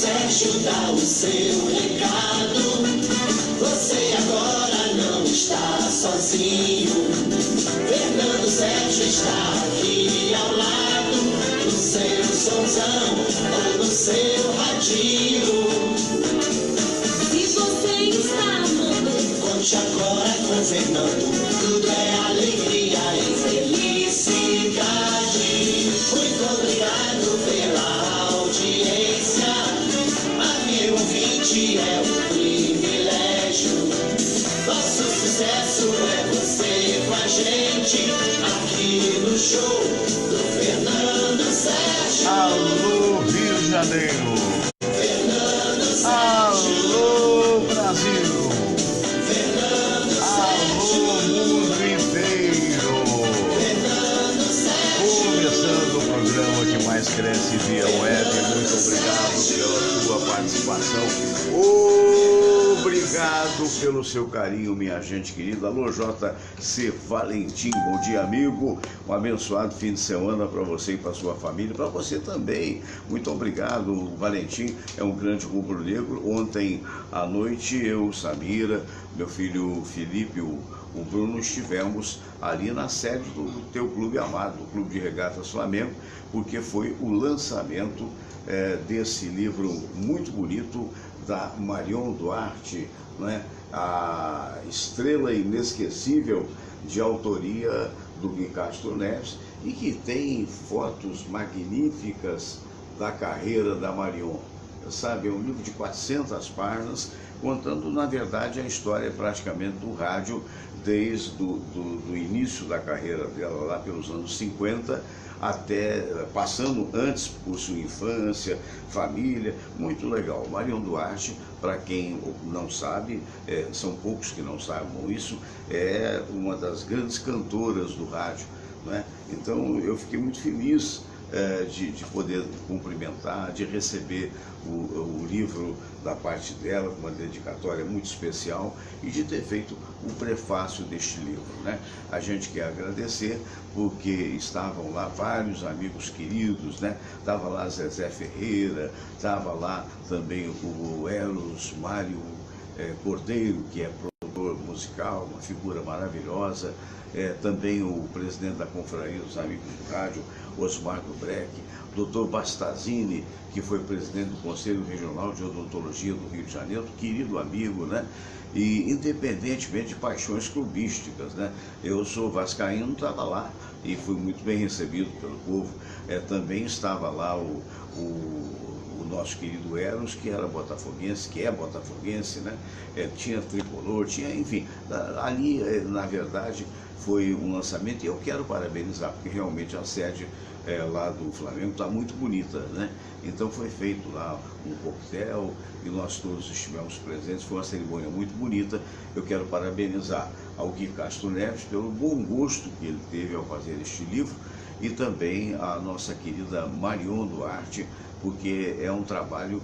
Sérgio dá o seu recado. Você agora não está sozinho. Fernando Sérgio está aqui ao lado, no seu somzão ou no seu radinho. Se você está amando, conte agora com Fernando. Tudo é alegria e felicidade. Muito obrigado pela audiência. Amigo ouvinte, é um privilégio. Nosso sucesso é você com a gente aqui no show do Fernando Sérgio. Alô, Rio de Janeiro. Fernando Sérgio. Alô, Brasil. Fernando Alô, Sérgio. mundo inteiro. Fernando Sérgio. Começando o programa que mais cresce via web. Muito obrigado pela sua participação. Obrigado pelo seu carinho, minha gente querida. Alô, JC Valentim, bom dia, amigo. Um abençoado fim de semana para você e para sua família, para você também. Muito obrigado. O Valentim é um grande rubro-negro. Ontem à noite, eu, Samira, meu filho Felipe, o Bruno, estivemos ali na sede do teu clube amado, o Clube de Regatas Flamengo, porque foi o lançamento desse livro muito bonito da Marion Duarte, né? A estrela inesquecível de autoria do Gui Castro Neves, e que tem fotos magníficas da carreira da Marion. Sabe, é um livro de 400 páginas, contando, na verdade, a história praticamente do rádio, desde do início da carreira dela, lá pelos anos 50, até passando antes por sua infância, família. Muito legal. Marion Duarte, para quem não sabe, são poucos que não saibam isso, é uma das grandes cantoras do rádio, né? Então eu fiquei muito feliz de poder cumprimentar, de receber o livro da parte dela, com uma dedicatória muito especial, e de ter feito o prefácio deste livro, né? A gente quer agradecer porque estavam lá vários amigos queridos, né? Estava lá Zezé Ferreira, estava lá também o Eros Mário Cordeiro, que é produtor musical, uma figura maravilhosa, também o presidente da Confraria dos Amigos do Rádio, Osmar Breck, Dr. Bastazini, que foi presidente do Conselho Regional de Odontologia do Rio de Janeiro, querido amigo, né? E independentemente de paixões clubísticas, né? Eu sou vascaíno, estava lá e fui muito bem recebido pelo povo. Também estava lá o nosso querido Eros, que era botafoguense, que é botafoguense, né? Tinha tricolor, tinha, enfim, ali, na verdade, foi um lançamento, e eu quero parabenizar, porque realmente a sede lá do Flamengo está muito bonita, né? Então foi feito lá um coquetel e nós todos estivemos presentes, foi uma cerimônia muito bonita. Eu quero parabenizar ao Gui Castro Neves pelo bom gosto que ele teve ao fazer este livro, e também a nossa querida Marion Duarte, porque é um trabalho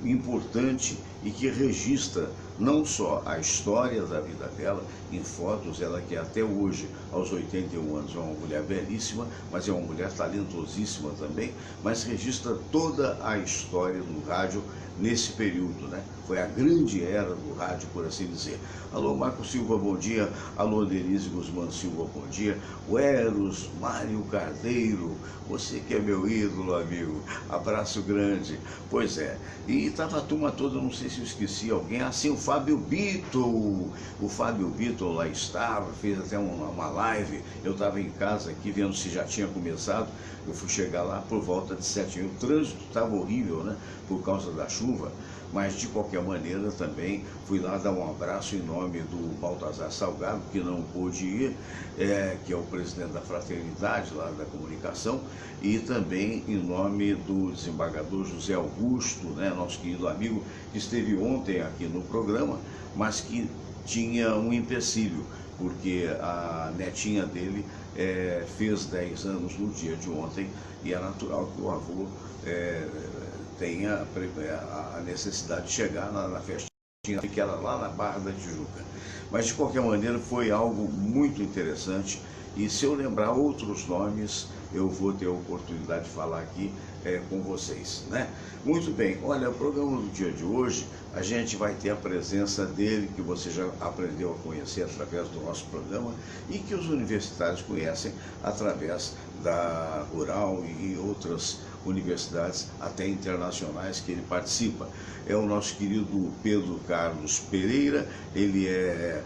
importante e que registra não só a história da vida dela em fotos, ela que até hoje, aos 81 anos, é uma mulher belíssima, mas é uma mulher talentosíssima também, mas registra toda a história do rádio nesse período, né? Foi a grande era do rádio, por assim dizer. Alô, Marco Silva, bom dia. Alô, Denise Guzmán Silva, bom dia. O Eros Mário Cardeiro, você que é meu ídolo, amigo. Abraço grande. Pois é, e estava a turma toda, não sei se eu esqueci alguém, assim, o Fábio Bittel. O Fábio Bittel lá estava, fez até uma live. Eu estava em casa aqui vendo se já tinha começado. Eu fui chegar lá por volta de 7h. O trânsito estava horrível, né? Por causa da chuva, mas de qualquer maneira também fui lá dar um abraço em nome do Baltazar Salgado, que não pôde ir, que é o presidente da Fraternidade lá da Comunicação, e também em nome do desembargador José Augusto, né, nosso querido amigo, que esteve ontem aqui no programa, mas que tinha um empecilho, porque a netinha dele fez 10 anos no dia de ontem, e é natural que o avô tenha a necessidade de chegar na festinha que era lá na Barra da Tijuca. Mas de qualquer maneira foi algo muito interessante, E se eu lembrar outros nomes, eu vou ter a oportunidade de falar aqui com vocês, né? Muito bem, olha, o programa do dia de hoje, a gente vai ter a presença dele, que você já aprendeu a conhecer através do nosso programa e que os universitários conhecem através da Rural e outras universidades, até internacionais, que ele participa. É o nosso querido Pedro Carlos Pereira, ele é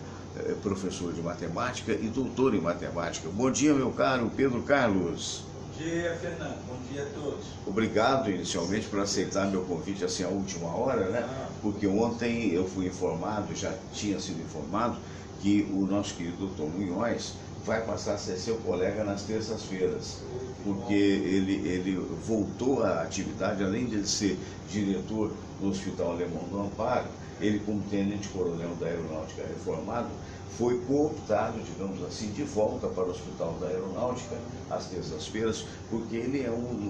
professor de matemática e doutor em matemática. Bom dia, meu caro Pedro Carlos. Bom dia, Fernando. Bom dia a todos. Obrigado, inicialmente, por aceitar meu convite assim à última hora, né? Porque ontem eu fui informado, já tinha sido informado, que o nosso querido Dr. Munhoz vai passar a ser seu colega nas terças-feiras, porque ele voltou à atividade, além de ele ser diretor no Hospital Alemão do Amparo, ele, como tenente-coronel da Aeronáutica reformado, foi cooptado, digamos assim, de volta para o Hospital da Aeronáutica às terças-feiras, porque ele é um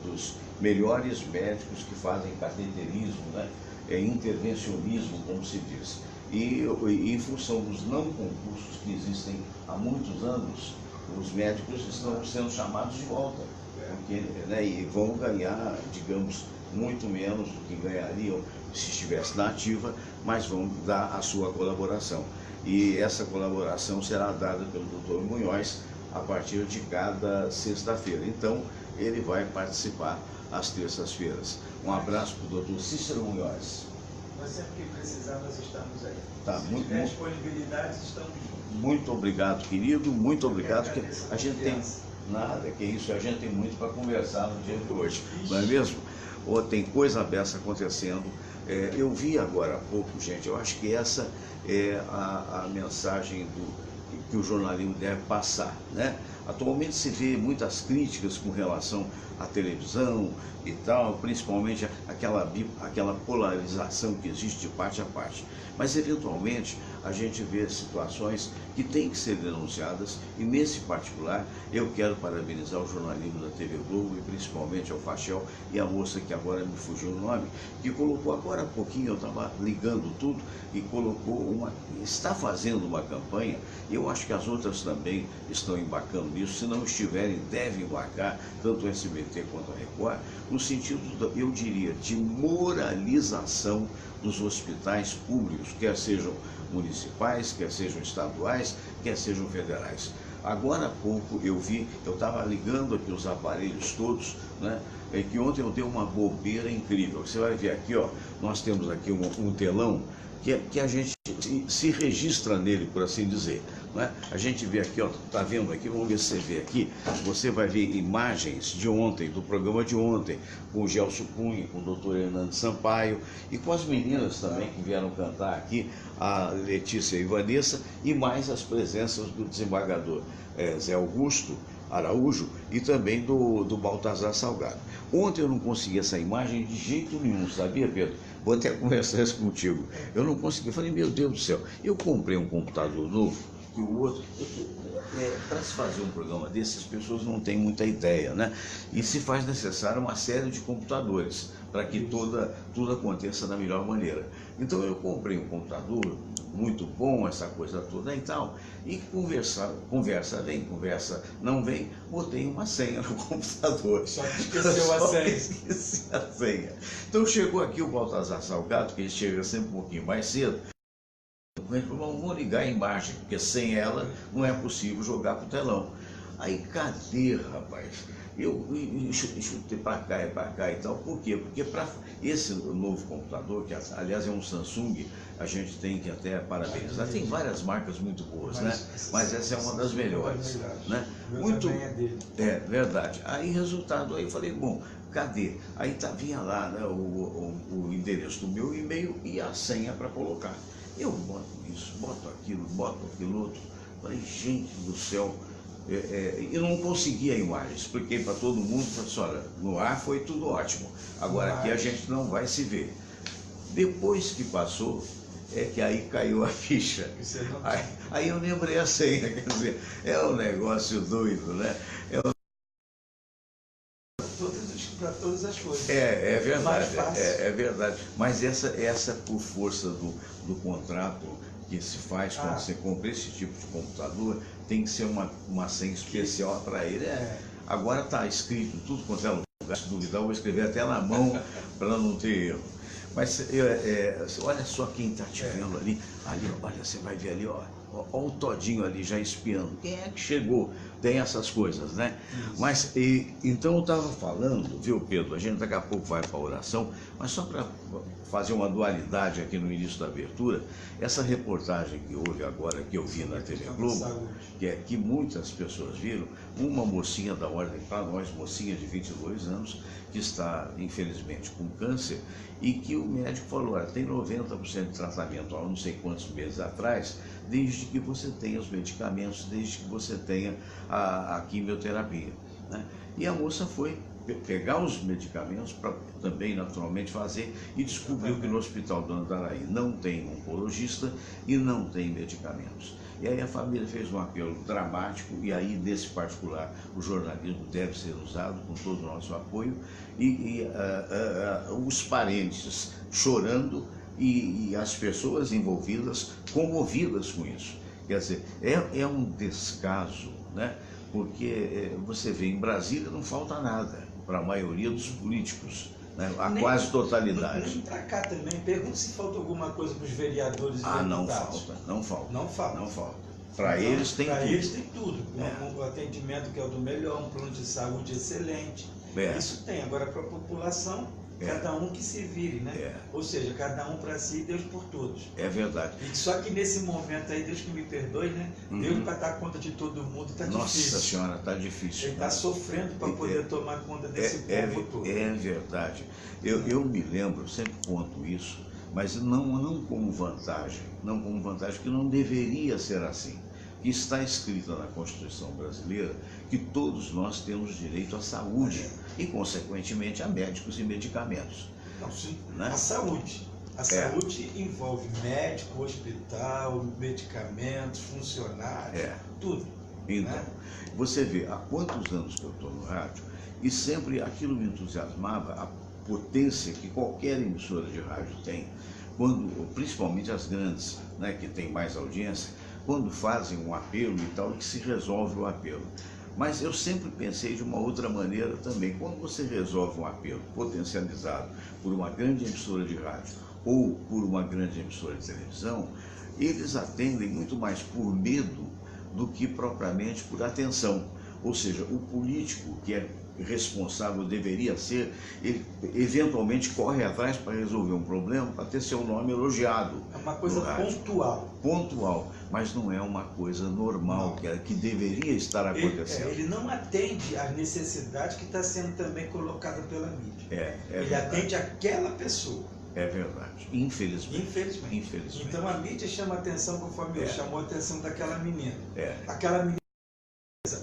dos melhores médicos que fazem cateterismo, né? Intervencionismo, como se diz. E em função dos não concursos que existem há muitos anos, os médicos estão sendo chamados de volta, porque, né, e vão ganhar, digamos, muito menos do que ganhariam se estivesse na ativa, mas vão dar a sua colaboração. E essa colaboração será dada pelo Dr. Munhoz a partir de cada sexta-feira. Então, ele vai participar às terças-feiras. Um abraço para o Dr. Cícero Munhoz. Mas sempre que precisar, nós estamos aí. Tá, Se tiver disponibilidade, estamos juntos. Muito obrigado, querido. Muito obrigado. Que a gente tem nada, que isso, a gente tem muito para conversar no dia de hoje, não é mesmo? Ou tem coisa dessa acontecendo. Eu vi agora há pouco, gente, eu acho que essa é a mensagem que o jornalismo deve passar, né? Atualmente se vê muitas críticas com relação à televisão e tal, principalmente aquela polarização que existe de parte a parte. Mas, eventualmente, a gente vê situações que têm que ser denunciadas e, nesse particular, eu quero parabenizar o jornalismo da TV Globo e principalmente ao Fachel e a moça que agora me fugiu o nome, que colocou agora há pouquinho, eu estava ligando tudo e colocou está fazendo uma campanha, e eu acho que as outras também estão embarcando nisso, se não estiverem, devem embarcar, tanto o SBT quanto a Record, no sentido, eu diria, de moralização dos hospitais públicos, quer sejam municipais, quer sejam estaduais, quer sejam federais. Agora há pouco eu estava ligando aqui os aparelhos todos, né? Que ontem eu dei uma bobeira incrível. Você vai ver aqui, ó, nós temos aqui um telão que a gente se registra nele, por assim dizer, né? A gente vê aqui, ó, tá vendo aqui, vamos ver se você vê aqui, você vai ver imagens de ontem, do programa de ontem, com o Gelson Cunha, com o Dr. Hernando Sampaio e com as meninas também que vieram cantar aqui, a Letícia e Vanessa, e mais as presenças do desembargador Zé Augusto Araújo e também do Baltazar Salgado. Ontem eu não consegui essa imagem de jeito nenhum, sabia, Pedro? Vou até conversar isso contigo. Eu não consegui, eu falei, meu Deus do céu, eu comprei um computador novo, que o outro, para se fazer um programa desse, as pessoas não têm muita ideia, né? E se faz necessário uma série de computadores para que tudo aconteça da melhor maneira. Então eu comprei um computador muito bom, essa coisa toda e tal, e conversa vem, conversa não vem, botei uma senha no computador. Só que esqueceu a senha. Esqueci a senha. Então chegou aqui o Baltazar Salgado, que ele chega sempre um pouquinho mais cedo, ele falou, vamos ligar a imagem, porque sem ela não é possível jogar para o telão. Aí cadê, rapaz? Eu chutei para cá e tal. Por quê? Porque para esse novo computador, que aliás é um Samsung, a gente tem que até parabenizar. Tem várias marcas muito boas, né? Mas essa é uma das melhores, né? Muito, verdade. Aí resultado, aí eu falei, bom, cadê? Aí vinha lá, né, o endereço do meu e-mail e a senha para colocar. Eu boto isso, boto aquilo outro. Falei, gente do céu. Eu não consegui a imagem, expliquei para todo mundo, falei assim, olha, no ar foi tudo ótimo, agora aqui a gente não vai se ver. Depois que passou, que aí caiu a ficha, aí eu lembrei a senha, quer dizer, é um negócio doido, né? Para todas as coisas. É verdade, é verdade, mas essa por força do contrato que se faz quando você compra esse tipo de computador, tem que ser uma senha especial para ele. Agora está escrito tudo quanto é lugar, se duvidar eu vou escrever até na mão para não ter erro. Mas olha só quem está te vendo ali, olha, você vai ver ali, olha o Todinho ali já espiando. Quem é que chegou? Tem essas coisas, né? Isso. Mas, então eu estava falando, viu, Pedro? A gente daqui a pouco vai para a oração, mas só para fazer uma dualidade aqui no início da abertura, essa reportagem que houve agora, que eu vi na TV Globo, que muitas pessoas viram, uma mocinha da ordem para nós, mocinha de 22 anos, que está, infelizmente, com câncer, e que o médico falou, olha, tem 90% de tratamento há não sei quantos meses atrás, desde que você tenha os medicamentos, desde que você tenha a quimioterapia, né? E a moça foi pegar os medicamentos para também naturalmente fazer e descobriu que no Hospital do Andaraí não tem oncologista e não tem medicamentos. E aí a família fez um apelo dramático, e aí desse particular o jornalismo deve ser usado com todo o nosso apoio, e os parentes chorando e as pessoas envolvidas comovidas com isso. Quer dizer, é um descaso, né? Porque você vê, em Brasília não falta nada para a maioria dos políticos, né? A quase totalidade. Nem para cá também. Pergunta se falta alguma coisa para os vereadores e deputados. Não falta. Não falta. Para eles tem tudo. Para eles tem tudo. Um atendimento que é o do melhor, um plano de saúde excelente. Isso tem. Agora, para a população, cada um que se vire, né? Ou seja, cada um para si e Deus por todos. É verdade. E só que nesse momento aí, Deus que me perdoe, né? Deus para dar conta de todo mundo está difícil. Nossa Senhora, está difícil. Ele está sofrendo para poder tomar conta desse povo todo. É verdade. Eu me lembro, sempre conto isso, mas não como vantagem, que não deveria ser assim. Está escrito na Constituição brasileira que todos nós temos direito à saúde e, consequentemente, a médicos e medicamentos. Não, sim, né? A saúde. A saúde envolve médico, hospital, medicamentos, funcionários, tudo. Então, né? Você vê, há quantos anos que eu estou no rádio, e sempre aquilo me entusiasmava, a potência que qualquer emissora de rádio tem, principalmente as grandes, né, que tem mais audiência, quando fazem um apelo e tal, que se resolve o apelo. Mas eu sempre pensei de uma outra maneira também. Quando você resolve um apelo potencializado por uma grande emissora de rádio ou por uma grande emissora de televisão, eles atendem muito mais por medo do que propriamente por atenção. Ou seja, o político que é responsável, deveria ser, ele eventualmente corre atrás para resolver um problema, para ter seu nome elogiado. É uma coisa pontual, mas não é uma coisa normal, que deveria estar acontecendo. Ele não atende às necessidades que está sendo também colocada pela mídia. Ele atende aquela pessoa. É verdade, infelizmente. Então a mídia chama a atenção, conforme chamou a atenção daquela menina. Aquela menina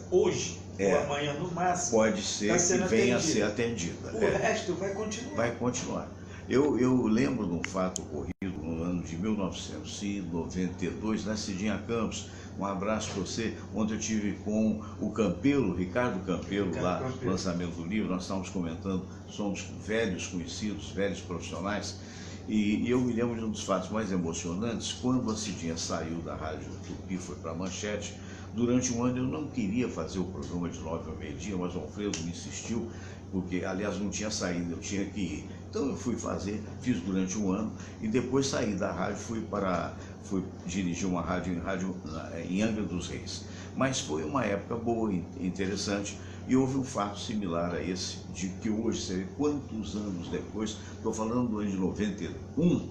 hoje ou amanhã no máximo pode ser que venha a ser atendida. O resto vai continuar. Vai continuar. Eu lembro de um fato ocorrido no ano de 1992, na Cidinha Campos. Um abraço para você, onde eu tive com o Campelo, Ricardo Campelo, lá no lançamento do livro. Nós estávamos comentando, somos velhos conhecidos, velhos profissionais. E eu me lembro de um dos fatos mais emocionantes, quando a Cidinha saiu da Rádio Tupi, foi para a Manchete. Durante um ano eu não queria fazer o programa de 9 ao meio-dia, mas o Alfredo me insistiu, porque, aliás, não tinha saído, eu tinha que ir. Então eu fui fazer, fiz durante um ano, e depois saí da rádio, fui dirigir uma rádio em Angra dos Reis. Mas foi uma época boa, interessante, e houve um fato similar a esse, de que hoje, você vê quantos anos depois, estou falando do ano de 91,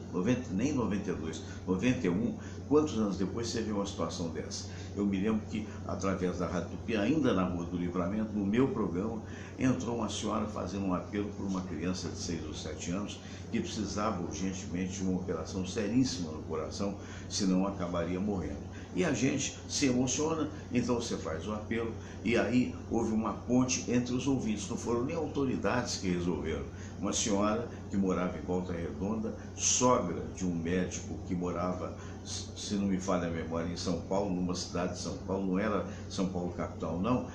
nem 92, 91, quantos anos depois você vê uma situação dessa? Eu me lembro que, através da Rádio Tupi, ainda na Rua do Livramento, no meu programa, entrou uma senhora fazendo um apelo por uma criança de 6 ou 7 anos que precisava urgentemente de uma operação seríssima no coração, senão acabaria morrendo. E a gente se emociona, então você faz o apelo, e aí houve uma ponte entre os ouvintes. Não foram nem autoridades que resolveram. Uma senhora que morava em Volta Redonda, sogra de um médico que morava, se não me falha a memória, em São Paulo, numa cidade de São Paulo, não era São Paulo capital, não.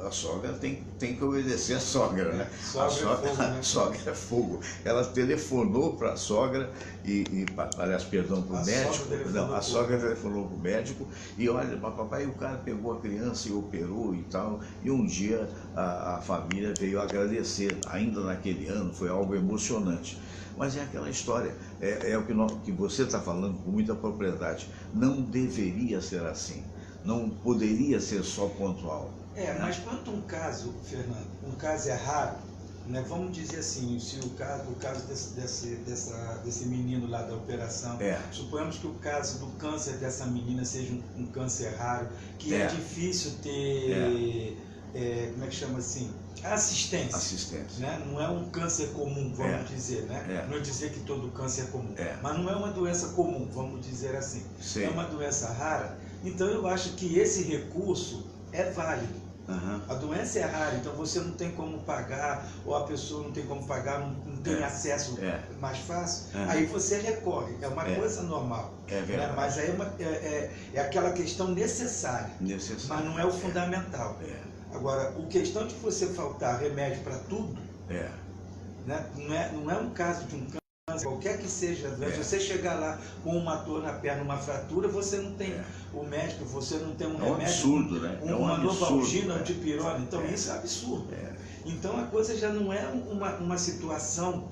A sogra tem que obedecer a sogra, né? Sogra é fogo. Ela telefonou para a sogra aliás, perdão, para o médico. Não, a sogra telefonou para o médico e olha, papai, o cara pegou a criança e operou e tal. E um dia a família veio agradecer, ainda naquele ano, foi algo emocionante. Mas é aquela história, é o que você está falando com muita propriedade. Não deveria ser assim, não poderia ser só pontual. Mas quanto um caso, Fernando, um caso é raro, né? Vamos dizer assim, se o caso desse menino lá da operação, suponhamos que o caso do câncer dessa menina seja um câncer raro, que é difícil ter, como é que chama assim? Assistência. Né? Não é um câncer comum, vamos dizer, né? Não é dizer que todo câncer é comum, mas não é uma doença comum, vamos dizer assim. É uma doença rara, então eu acho que esse recurso é válido. A doença é rara, então você não tem como pagar, ou a pessoa não tem como pagar, não tem acesso mais fácil, aí você recorre, é uma coisa normal. Né? Mas aí é aquela questão necessária, mas não é o fundamental. Agora, a questão de você faltar remédio para tudo, né? não é um caso de um câncer, qualquer que seja, se você chegar lá com uma dor na perna, uma fratura, você não tem o médico, você não tem um remédio, absurdo, né? uma Novalgina, um dipirona, então isso é absurdo. Então a coisa já não é uma situação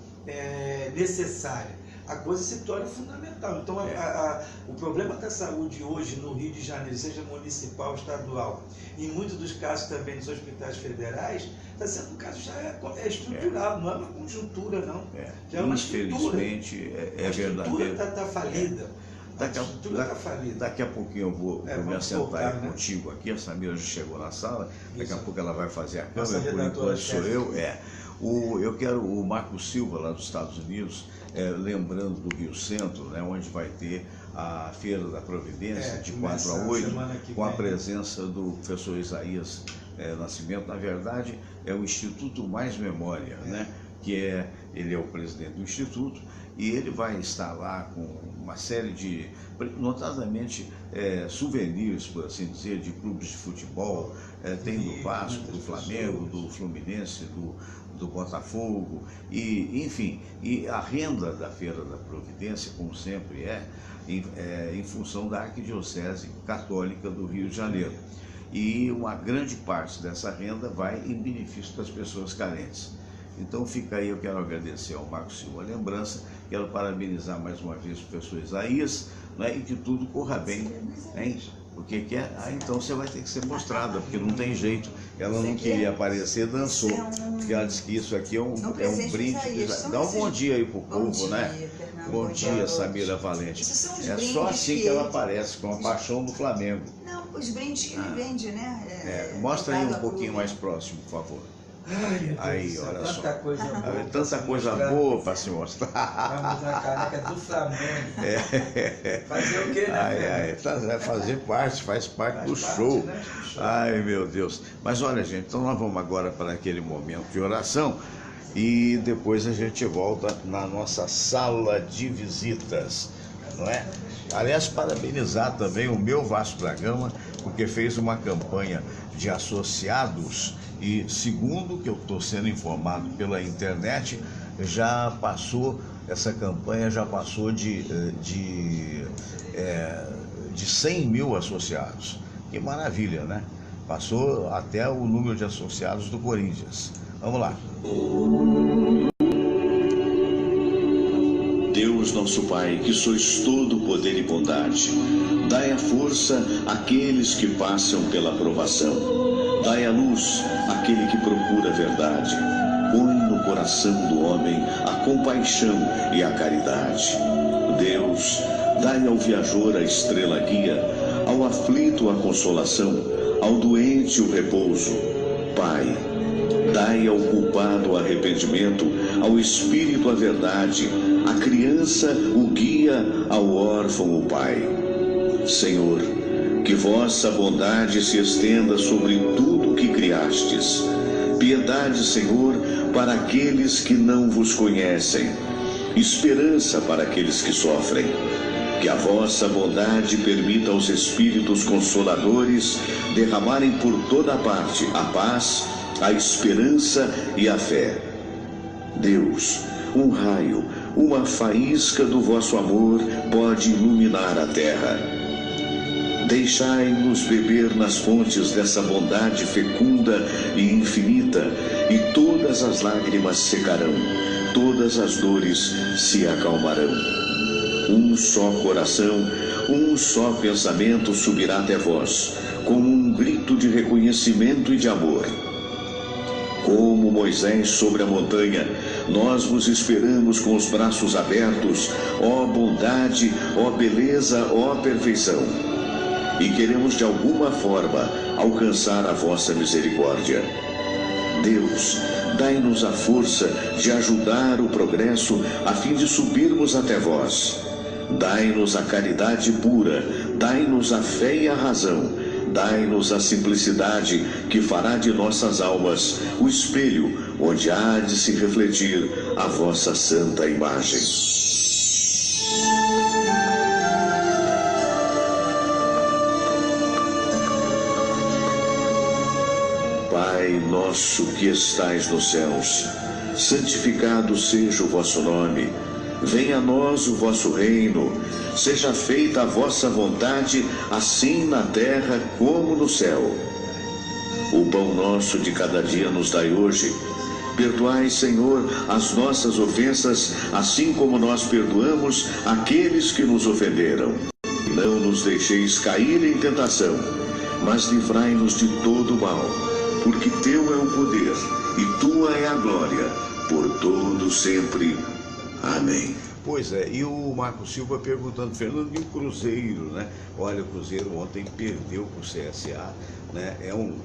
necessária. A coisa se torna fundamental. Então, o problema da saúde hoje no Rio de Janeiro, seja municipal, estadual, e em muitos dos casos também nos hospitais federais, está sendo um caso já estrutural, não é uma conjuntura, não. Já é uma Infelizmente, é verdadeiro. A estrutura está falida. Daqui a pouquinho eu vou me assentar contigo aqui. A Samira já chegou na sala, daqui a pouco ela vai fazer a câmera, por enquanto sou eu. Eu quero o Marco Silva, lá dos Estados Unidos, lembrando do Rio Centro, né, onde vai ter a Feira da Providência, de 4 a 8, com a presença do professor Isaías Nascimento. Na verdade, é o Instituto Mais Memória, né, ele é o presidente do Instituto, e ele vai estar lá com uma série de, notadamente, souvenirs, por assim dizer, de clubes de futebol, tem do Vasco, do Flamengo, do Fluminense, do Botafogo, e enfim, e a renda da Feira da Providência, como sempre em função da Arquidiocese Católica do Rio de Janeiro. E uma grande parte dessa renda vai em benefício das pessoas carentes. Então fica aí, eu quero agradecer ao Marco Silva a lembrança, quero parabenizar mais uma vez o professor Isaías, né, e que tudo corra bem, hein? Porque então você vai ter que ser mostrada, porque não tem jeito. Ela não queria aparecer, dançou, porque ela disse que isso aqui é um brinde. Dá um bom dia aí pro povo, né? Bom dia, Samira Valente. É só assim que ela aparece, com a paixão do Flamengo. Não, os brindes que ele vende, né? Mostra aí um pouquinho mais próximo, por favor. Aí, olha só. Tanta coisa boa para se mostrar. Vamos na caneca do Flamengo. Fazer o quê, né? Faz parte do show. Né? Ai, meu Deus. Mas olha, gente, então nós vamos agora para aquele momento de oração e depois a gente volta na nossa sala de visitas, não é? Aliás, parabenizar também o meu Vasco da Gama, porque fez uma campanha de associados e, segundo o que eu estou sendo informado pela internet, essa campanha já passou de 100 mil associados. Que maravilha, né? Passou até o número de associados do Corinthians. Vamos lá. Deus nosso Pai, que sois todo poder e bondade, dai a força àqueles que passam pela provação. Dai a luz àquele que procura a verdade. Põe no coração do homem a compaixão e a caridade. Deus, dai ao viajor a estrela guia, ao aflito a consolação, ao doente o repouso. Pai, dai ao culpado o arrependimento, ao espírito a verdade, à criança o guia, ao órfão o pai. Senhor, que vossa bondade se estenda sobre tudo que criastes. piedade, Senhor, para aqueles que não vos conhecem, esperança para aqueles que sofrem. Que a vossa bondade permita aos Espíritos Consoladores derramarem por toda parte a paz, a esperança e a fé. Deus, um raio, uma faísca do vosso amor pode iluminar a terra. Deixai-nos beber nas fontes dessa bondade fecunda e infinita, e todas as lágrimas secarão, todas as dores se acalmarão. Um só coração, um só pensamento subirá até vós, como um grito de reconhecimento e de amor. Como Moisés sobre a montanha, nós vos esperamos com os braços abertos, ó bondade, ó beleza, ó perfeição. E queremos de alguma forma alcançar a vossa misericórdia. Deus, dai-nos a força de ajudar o progresso a fim de subirmos até vós. Dai-nos a caridade pura, dai-nos a fé e a razão, dai-nos a simplicidade que fará de nossas almas o espelho onde há de se refletir a vossa santa imagem. Pai nosso que estais nos céus, santificado seja o vosso nome. Venha a nós o vosso reino, seja feita a vossa vontade, assim na terra como no céu. O pão nosso de cada dia nos dai hoje. Perdoai, Senhor, as nossas ofensas, assim como nós perdoamos aqueles que nos ofenderam. Não nos deixeis cair em tentação, mas livrai-nos de todo o mal, porque teu é o poder e tua é a glória, por todo sempre. Amém. Pois é, e o Marco Silva perguntando, Fernando, e o Cruzeiro, né? Olha, o Cruzeiro ontem perdeu para o CSA, né?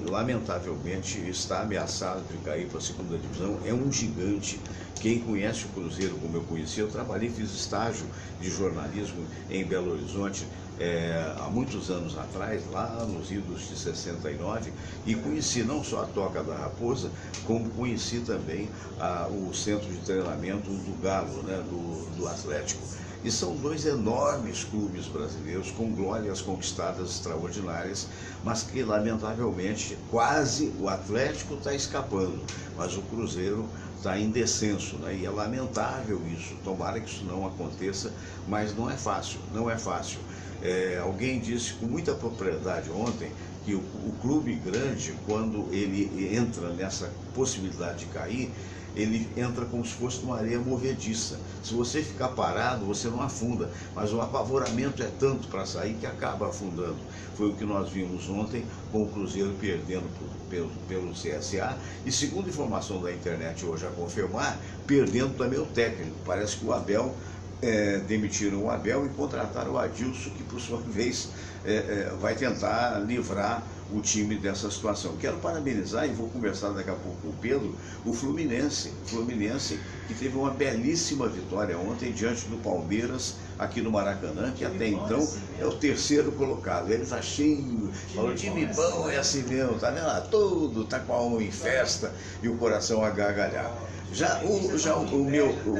Lamentavelmente está ameaçado de cair para a segunda divisão, é um gigante. Quem conhece o Cruzeiro como eu conheci, eu trabalhei, fiz estágio de jornalismo em Belo Horizonte há muitos anos atrás, lá nos idos de 69, e conheci não só a Toca da Raposa, como conheci também o centro de treinamento do Galo, né, do Atlético. E são dois enormes clubes brasileiros com glórias conquistadas extraordinárias, mas que lamentavelmente quase o Atlético está escapando, mas o Cruzeiro está em descenso, né? E é lamentável isso. Tomara que isso não aconteça, mas não é fácil, não é fácil. Alguém disse com muita propriedade ontem que o clube grande, quando ele entra nessa possibilidade de cair, ele entra como se fosse uma areia movediça. Se você ficar parado, você não afunda, mas o apavoramento é tanto para sair que acaba afundando. Foi o que nós vimos ontem com o Cruzeiro perdendo pelo CSA e, segundo informação da internet hoje a confirmar, perdendo também o técnico. Parece que o Abel, demitiram o Abel e contrataram o Adilson, que por sua vez vai tentar livrar o time dessa situação. Quero parabenizar, e vou conversar daqui a pouco com o Pedro, o Fluminense, que teve uma belíssima vitória ontem diante do Palmeiras, aqui no Maracanã, que até então é o terceiro colocado. Ele está cheio, falou, time bom é assim mesmo, tá vendo lá, tudo, tá com a alma em festa e o coração a gargalhar. Já o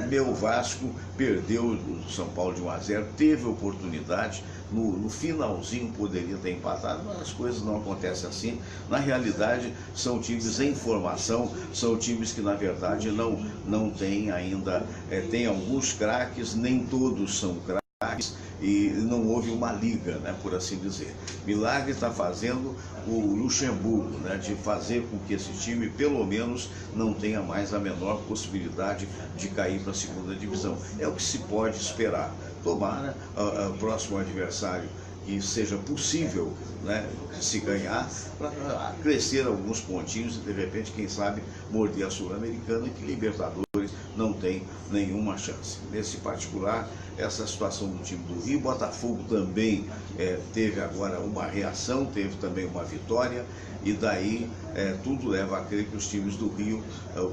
meu Vasco perdeu o São Paulo de 1-0, teve oportunidade, no finalzinho poderia ter empatado, mas as coisas não acontecem assim. Na realidade, são times em formação, são times que na verdade não têm ainda, tem alguns craques, nem todos são craques, e não houve uma liga, né, por assim dizer. Milagre está fazendo o Luxemburgo, né, de fazer com que esse time, pelo menos, não tenha mais a menor possibilidade de cair para a segunda divisão. É o que se pode esperar. Tomara o próximo adversário que seja possível, né, se ganhar, para crescer alguns pontinhos e, de repente, quem sabe, morder a Sul-Americana, e que Libertadores não tem nenhuma chance. Nesse particular, essa situação do time do Rio, Botafogo também teve agora uma reação, teve também uma vitória, e daí tudo leva a crer que os times do Rio,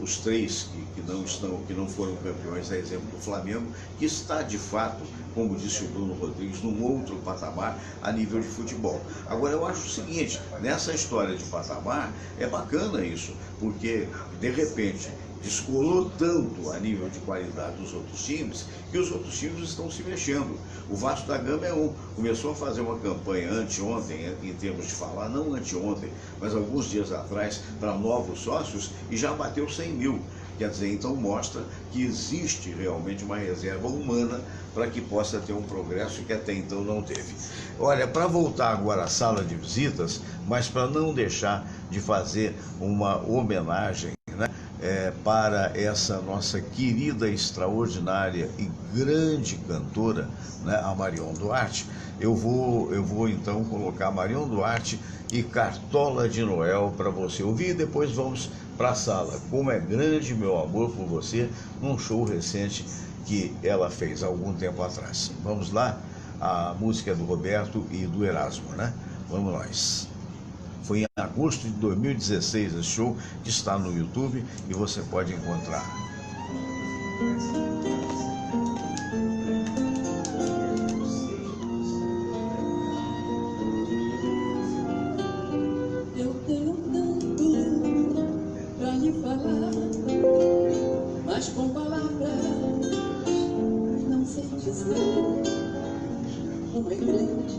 os três que não foram campeões, a exemplo do Flamengo, que está de fato, como disse o Bruno Rodrigues, num outro patamar a nível de futebol. Agora eu acho o seguinte, nessa história de patamar, é bacana isso, porque de repente descolou tanto a nível de qualidade dos outros times, que os outros times estão se mexendo. O Vasco da Gama começou a fazer uma campanha anteontem, em termos de falar, não anteontem, mas alguns dias atrás, para novos sócios, e já bateu 100 mil. Quer dizer, então mostra que existe realmente uma reserva humana para que possa ter um progresso que até então não teve. Olha, para voltar agora à sala de visitas, mas para não deixar de fazer uma homenagem, né, para essa nossa querida, extraordinária e grande cantora, né, a Marion Duarte, eu vou então colocar Marion Duarte e Cartola de Noel para você ouvir, e depois vamos para a sala. Como é grande meu amor por você, num show recente que ela fez há algum tempo atrás. Vamos lá? A música é do Roberto e do Erasmo, né? Vamos nós. Foi em agosto de 2016 esse show, que está no YouTube e você pode encontrar. Eu tenho tanto pra lhe falar, mas com palavras não sei dizer como é grande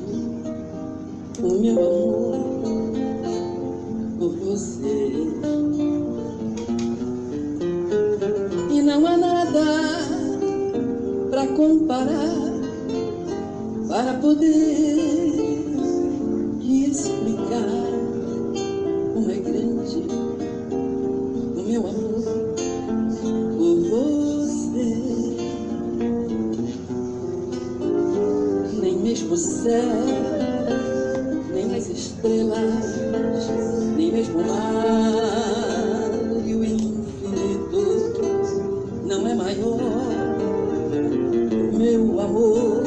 o meu amor por você. E não há nada pra comparar, para poder lhe explicar como é grande o meu amor por você. Nem mesmo o céu, nem as estrelas, nem mesmo o mar e o infinito não é maior o meu amor,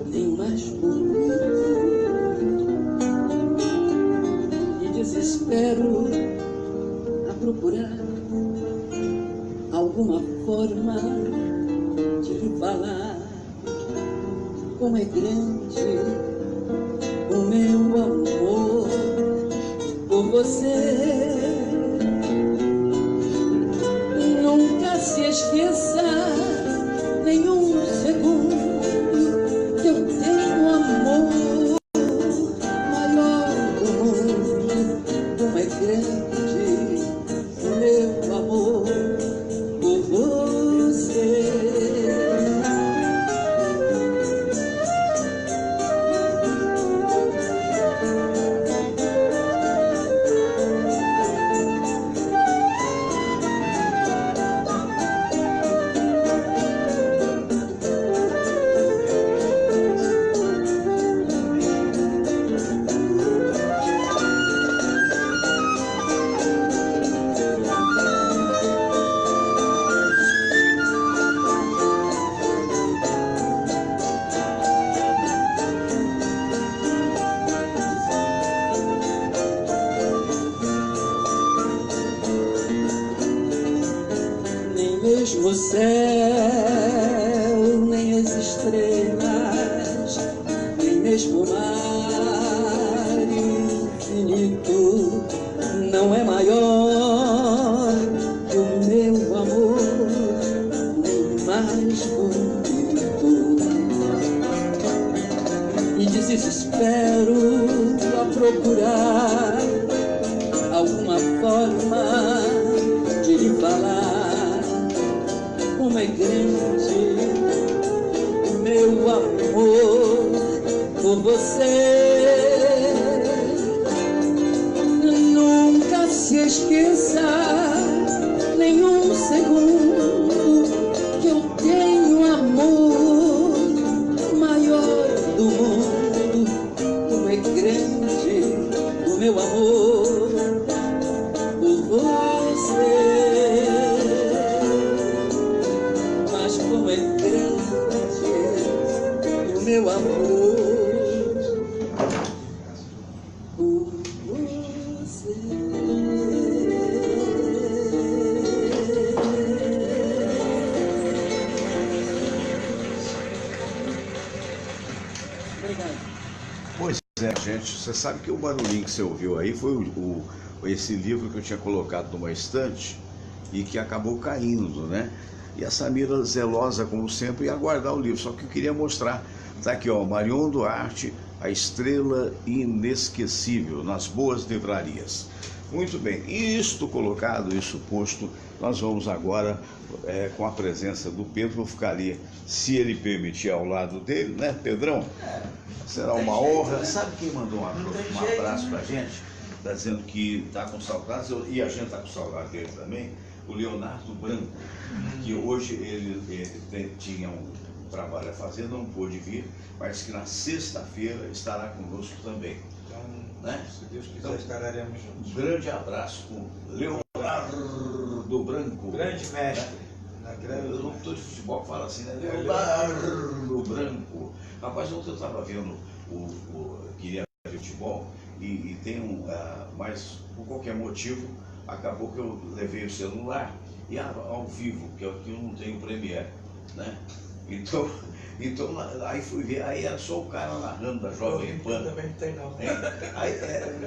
nem mais bonito. E desespero a procurar alguma forma de lhe falar como é grande o meu amor por você. Nunca se esqueça nenhum segundo que eu tenho amor maior do mundo. Como é grande o meu amor por você. Mesmo o céu, nem as estrelas, nem mesmo o mar infinito não é maior que o meu amor, nem mais bonito. E desespero a procurar alguma forma de lhe falar como é grande o meu amor por você. Nunca se esqueça nenhum segundo que eu tenho amor maior do mundo. Como é grande o meu amor por você. meu amor por você. Pois é, gente, você sabe que o barulhinho que você ouviu aí foi esse livro que eu tinha colocado numa estante e que acabou caindo, né? E a Samira, zelosa como sempre, ia guardar o livro, só que eu queria mostrar. Tá aqui, ó, Marion Duarte, A Estrela Inesquecível, nas boas livrarias. Muito bem, e isto colocado, isso posto, nós vamos agora, com a presença do Pedro, vou ficar ali, se ele permitir, ao lado dele, né, Pedrão? Será uma honra. Sabe quem mandou um abraço pra gente? Está dizendo que está com saudades, e a gente está com saudade dele também, o Leonardo Branco, que hoje ele tinha um trabalho a fazer, não pôde vir, mas que na sexta-feira estará conosco também. Então, né? Se Deus quiser, estaremos juntos. Um grande abraço com Leonardo Branco. Grande mestre. Né? O locutor de futebol fala assim, né? Leonardo Branco. Rapaz, ontem eu estava vendo queria ver futebol e tem mas por qualquer motivo acabou que eu levei o celular e ao vivo, que eu não tenho Premiere, né? Então aí fui ver, aí era só o cara narrando da Jovem Pan. Também não tem não.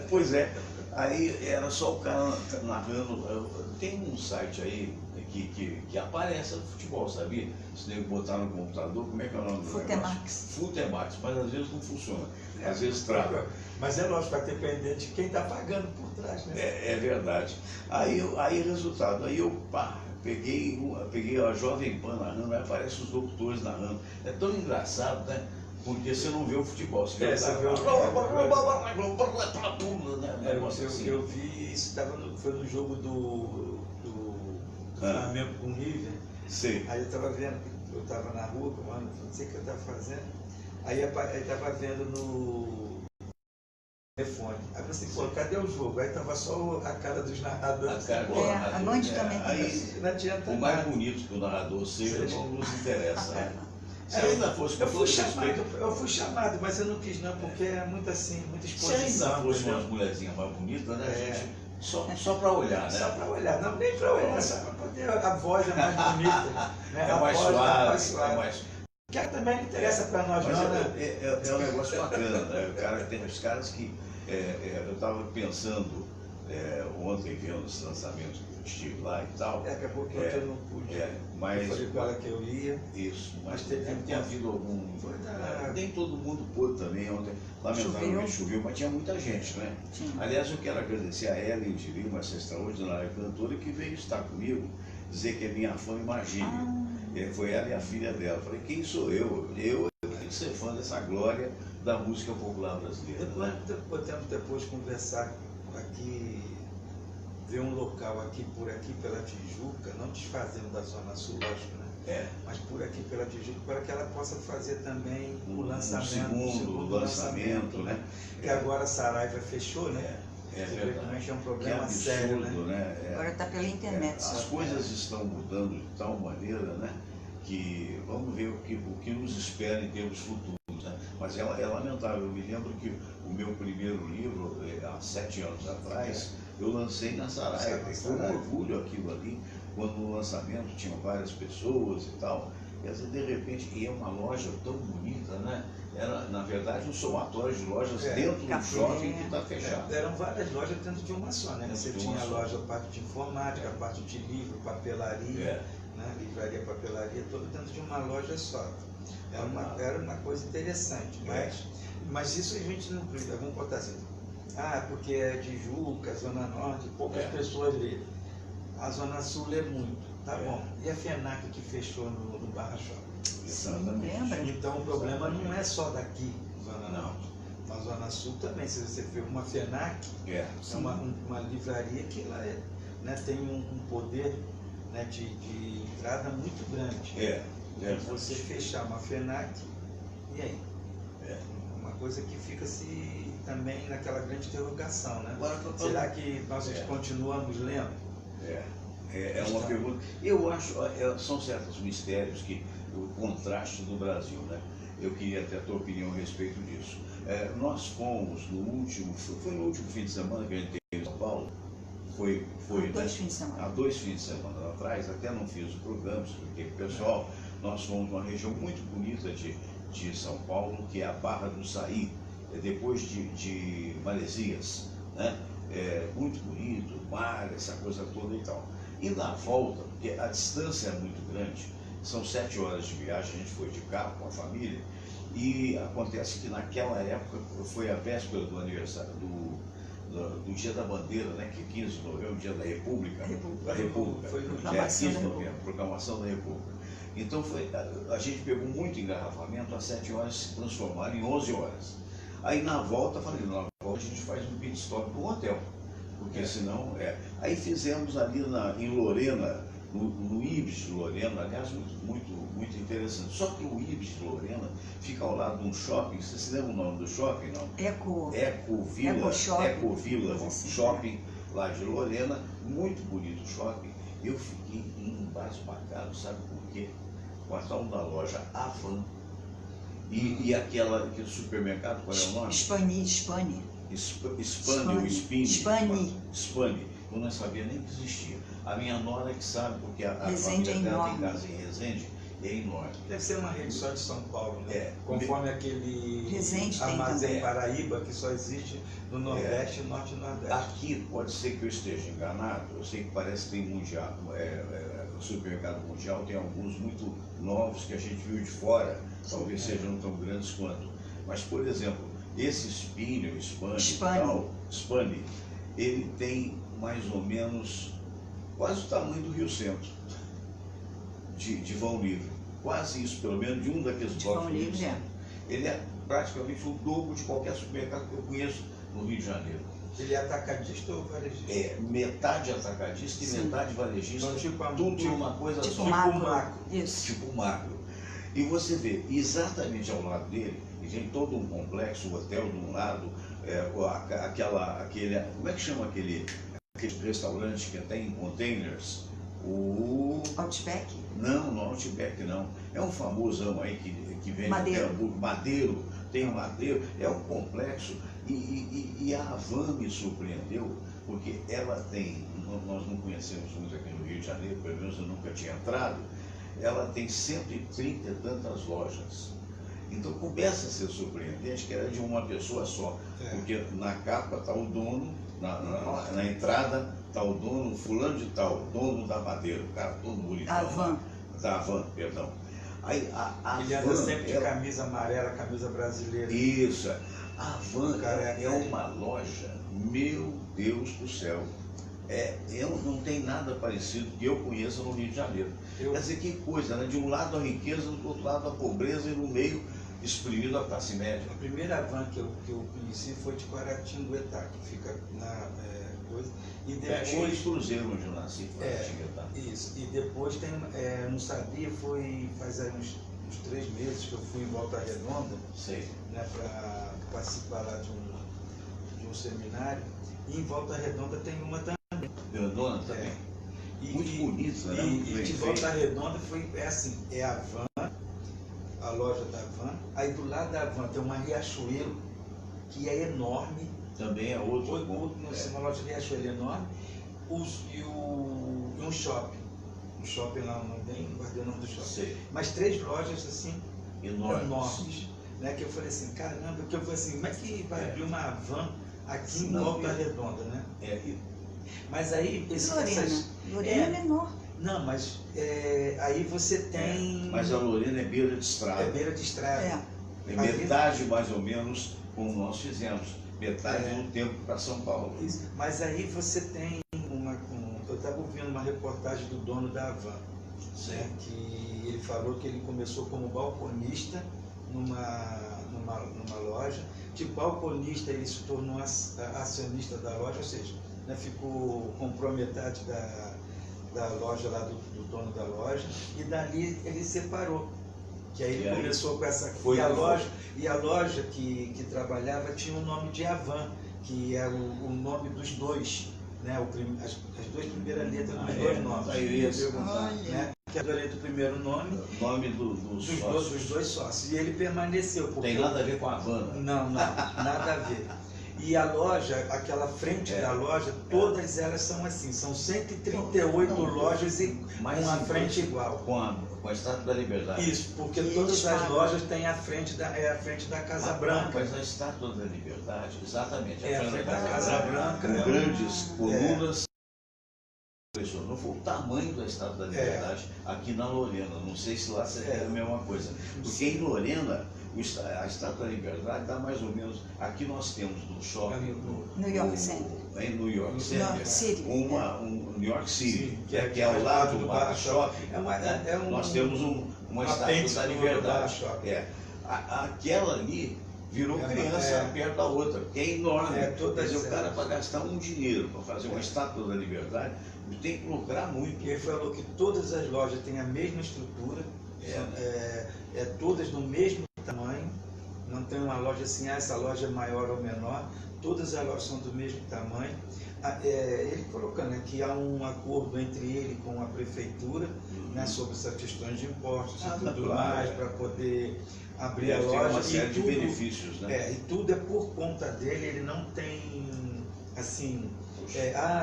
Pois é, aí era só o cara narrando. Tem um site aí que aparece no futebol, sabia? Se tem que botar no computador, como é que é o nome do Futemax. Futemax, mas às vezes não funciona, às vezes trava. Mas é lógico, vai depender de quem está pagando por trás, né? É verdade. Aí resultado, aí eu peguei a Jovem Pan narrando, aí aparecem os locutores narrando. É tão engraçado, né? Porque você não vê o futebol, você vê Eu vi isso, foi no jogo do Flamengo com o River. Sim. Aí eu estava vendo, eu estava na rua, não sei o que eu estava fazendo. Aí estava vendo no telefone. Aí eu pensei, pô, cadê o jogo? Aí estava só a cara dos narradores. A Band também tem isso. Não adianta o mais nada. bonito que o narrador seja não nos interessa. Né? Se É, ainda fosse com todo respeito, eu fui chamado, mas eu não quis não, porque é muito assim, muita se exposição. ainda fosse umas mulherzinhas mais bonitas, né, gente? Só para olhar, né? Só para olhar, não, nem para olhar, só para poder. A voz é mais bonita. Né? É mais suave, é mais... Que também não interessa para nós, Mas não, né? é um negócio bacana, né? Tem os caras que... eu estava pensando ontem, vendo esse lançamento que eu estive lá e tal. Daqui a pouco eu não pude. Mas, eu falei com ela que eu ia. Isso, mas teve tem havido algum... nem todo mundo pôde também ontem. Lamentavelmente choveu, mas tinha muita gente, né? Aliás, eu quero agradecer a Ellen de Lima, essa extraordinária cantora, que veio estar comigo, dizer que é minha fã, imagine. Foi ela e a filha dela. Eu falei, quem sou eu? Eu tenho que ser fã dessa glória da música popular brasileira. Podemos depois conversar aqui, ver um local aqui, por aqui pela Tijuca, não desfazendo da Zona Sul, lógico, né? Mas por aqui pela Tijuca, para que ela possa fazer também o lançamento. O segundo lançamento, né? Que agora a Saraiva fechou, né? É verdade. Como é que é um Que problema absurdo, sério, né? Agora está pela internet. As coisas estão mudando de tal maneira, né? Que vamos ver o que nos espera em termos futuros, né? Mas é lamentável. Eu me lembro que o meu primeiro livro, há 7 anos atrás, eu lancei na Saraiva. Foi um orgulho aquilo ali. Quando no lançamento tinham várias pessoas e tal. E de repente, e é uma loja tão bonita, né? Era, na verdade, um somatório de lojas dentro do shopping que está fechado. Eram várias lojas dentro de uma só, né? Você tinha a loja, a parte de informática, a parte de livro, papelaria, né? Livraria, papelaria, tudo dentro de uma loja só. Era uma coisa interessante, mas isso a gente não... Vamos botar assim, porque é Tijuca, Zona Norte, poucas pessoas lêem. A Zona Sul lê muito, tá bom. E a FENAC que fechou no Barra Shopping? Exatamente. Então o problema não é só daqui, Zona Norte. Na Zona Sul também, se você vê uma FENAC, é uma livraria que ela tem um poder, né, de entrada muito grande. Você fechar uma FENAC, e aí? Uma coisa que fica-se também naquela grande interrogação, né? Será que nós continuamos lendo? É uma pergunta. Eu acho, são certos mistérios que o contraste do Brasil, né? Eu queria ter a tua opinião a respeito disso. Nós fomos no último, foi no último fim de semana que a gente teve em São Paulo. Foi há 2 fins de semana. Há 2 fins de semana atrás, até não fiz o programa, porque pessoal, nós fomos numa região muito bonita de São Paulo, que é a Barra do Saí, depois de Maresias, né? Muito bonito, mar, essa coisa toda e tal. E na volta, porque a distância é muito grande, são 7 horas de viagem, a gente foi de carro com a família, e acontece que naquela época foi a véspera do aniversário do Dia da Bandeira, né, que 15 de novembro, Dia da República, da República, foi no 15 de novembro, Proclamação da República. Então a gente pegou muito engarrafamento, às 7 horas se transformaram em 11 horas. Aí na volta, falei, na volta a gente faz um pit stop no hotel, porque senão Aí fizemos ali em Lorena, no Ibis de Lorena, aliás, muito interessante. Só que o Ibis de Lorena fica ao lado de um shopping, você se lembra o nome do shopping, não? Ecovila Shopping, lá de Lorena, muito bonito o shopping. Eu fiquei embasbacado, sabe por quê? Com a tal da loja Avan e aquele supermercado, qual é o nome? Spani. Spani. Eu não sabia nem que existia. A minha nora que sabe, porque a Resende família dela tem enorme. casa em Resende, é enorme. Deve ser uma rede só de São Paulo, né? Conforme aquele Resende Armazém Paraíba, que só existe no Nordeste, Norte e Nordeste. Aqui pode ser que eu esteja enganado, eu sei que parece que tem mundial, o supermercado mundial tem alguns muito novos que a gente viu de fora, talvez sejam tão grandes quanto. Mas, por exemplo, esse Spani, ele tem mais ou menos quase o tamanho do Rio Centro, de vão livre. Quase isso, pelo menos, de um daqueles blocos do Rio Centro. Ele é praticamente o dobro de qualquer supermercado que eu conheço no Rio de Janeiro. Ele é atacadista ou varejista? Metade atacadista e metade varejista. Então, tudo uma coisa tipo só. macro. Isso. Tipo macro. E você vê, exatamente ao lado dele, e tem todo um complexo, o hotel de um lado, como é que chama aquele restaurante que tem em containers? O Outback? Não, Outback não. É um famosão aí que vende Madeiro, tem o Madeiro, é um complexo. E a Avan me surpreendeu, porque ela tem, nós não conhecemos muito aqui no Rio de Janeiro, pelo menos eu nunca tinha entrado, ela tem 130 e tantas lojas. Então começa a ser surpreendente que era de uma pessoa só, porque na capa está o dono, na entrada está o dono, fulano de tal, dono da Madeira, o cara todo bonitão. Da Avan, perdão. Aí ele anda sempre de camisa amarela, camisa brasileira. Isso. A Avan é uma loja, meu Deus do céu. Não tem nada parecido que eu conheça no Rio de Janeiro. Quer dizer, que coisa, né? De um lado a riqueza, do outro lado a pobreza e no meio exprimido a classe média. A primeira van que eu conheci foi de Guaratinguetá, que fica na coisa. E depois de Cruzeiro, onde eu nasci, Guaratinguetá. Isso. E depois tem, não sabia, faz aí uns 3 meses que eu fui em Volta Redonda, né, para participar lá de um seminário. E em Volta Redonda tem uma também. Redonda também. Muito bonita, né? E de Volta Redonda é a Van, a loja da Van. Aí do lado da Van tem uma Riachuelo, que é enorme. Também é outro. Uma loja de Riachuelo enorme. E um shopping. Um shopping lá, não guardei o nome do shopping. Mas 3 lojas assim, enormes. Né? Que eu falei assim, caramba, que eu falei assim, como é que vai abrir uma Van aqui em Volta Redonda, né? Mas aí... Lorena é menor. Não, mas aí você tem... Mas a Lorena é beira de estrada. É beira de estrada. É metade, mais ou menos, como nós fizemos. Metade do tempo para São Paulo. Isso. Mas aí você tem eu estava ouvindo uma reportagem do dono da Avan, né, que ele falou que ele começou como balconista numa loja. De balconista ele se tornou acionista da loja, ou seja, né, comprou metade da loja lá do dono da loja, e dali ele separou. Que aí ele começou com essa... E a loja que trabalhava tinha o nome de Avan, que é o nome dos dois. né, as duas primeiras letras dos dois nomes. Aí eu ia perguntar. Né, que é a letra do primeiro nome, dos dois sócios. E ele permaneceu. Porque tem nada a ver com a Havana. Não, nada a ver. E a loja, aquela frente da loja, todas elas são assim, são 138 lojas e com a frente igual. Com a Estátua da Liberdade. Isso, porque todas as lojas têm a frente da Casa Branca. Mas a Estátua da Liberdade, exatamente, a frente da Casa Branca. Com grandes colunas. Impressionou foi o tamanho da Estátua da Liberdade aqui na Lorena. Não sei se lá é a mesma coisa. Porque em Lorena, a Estátua da Liberdade dá mais ou menos. Aqui nós temos no shopping. New York Center. Em New York Center. New New York City, que é ao lado do Barra Shopping. Nós temos uma Estátua da Liberdade. Aquela ali virou criança perto da outra, que é enorme. Quer dizer, o cara, para gastar um dinheiro para fazer uma Estátua da Liberdade, tem que lucrar muito. E ele falou que todas as lojas têm a mesma estrutura, todas do mesmo tamanho, não tem uma loja assim, essa loja é maior ou menor, todas as lojas são do mesmo tamanho. Ele colocando que há um acordo entre ele com a prefeitura, né, sobre essas questões de impostos e tudo mais, para poder abrir a loja. Uma série de benefícios, né? E tudo é por conta dele, ele não tem assim,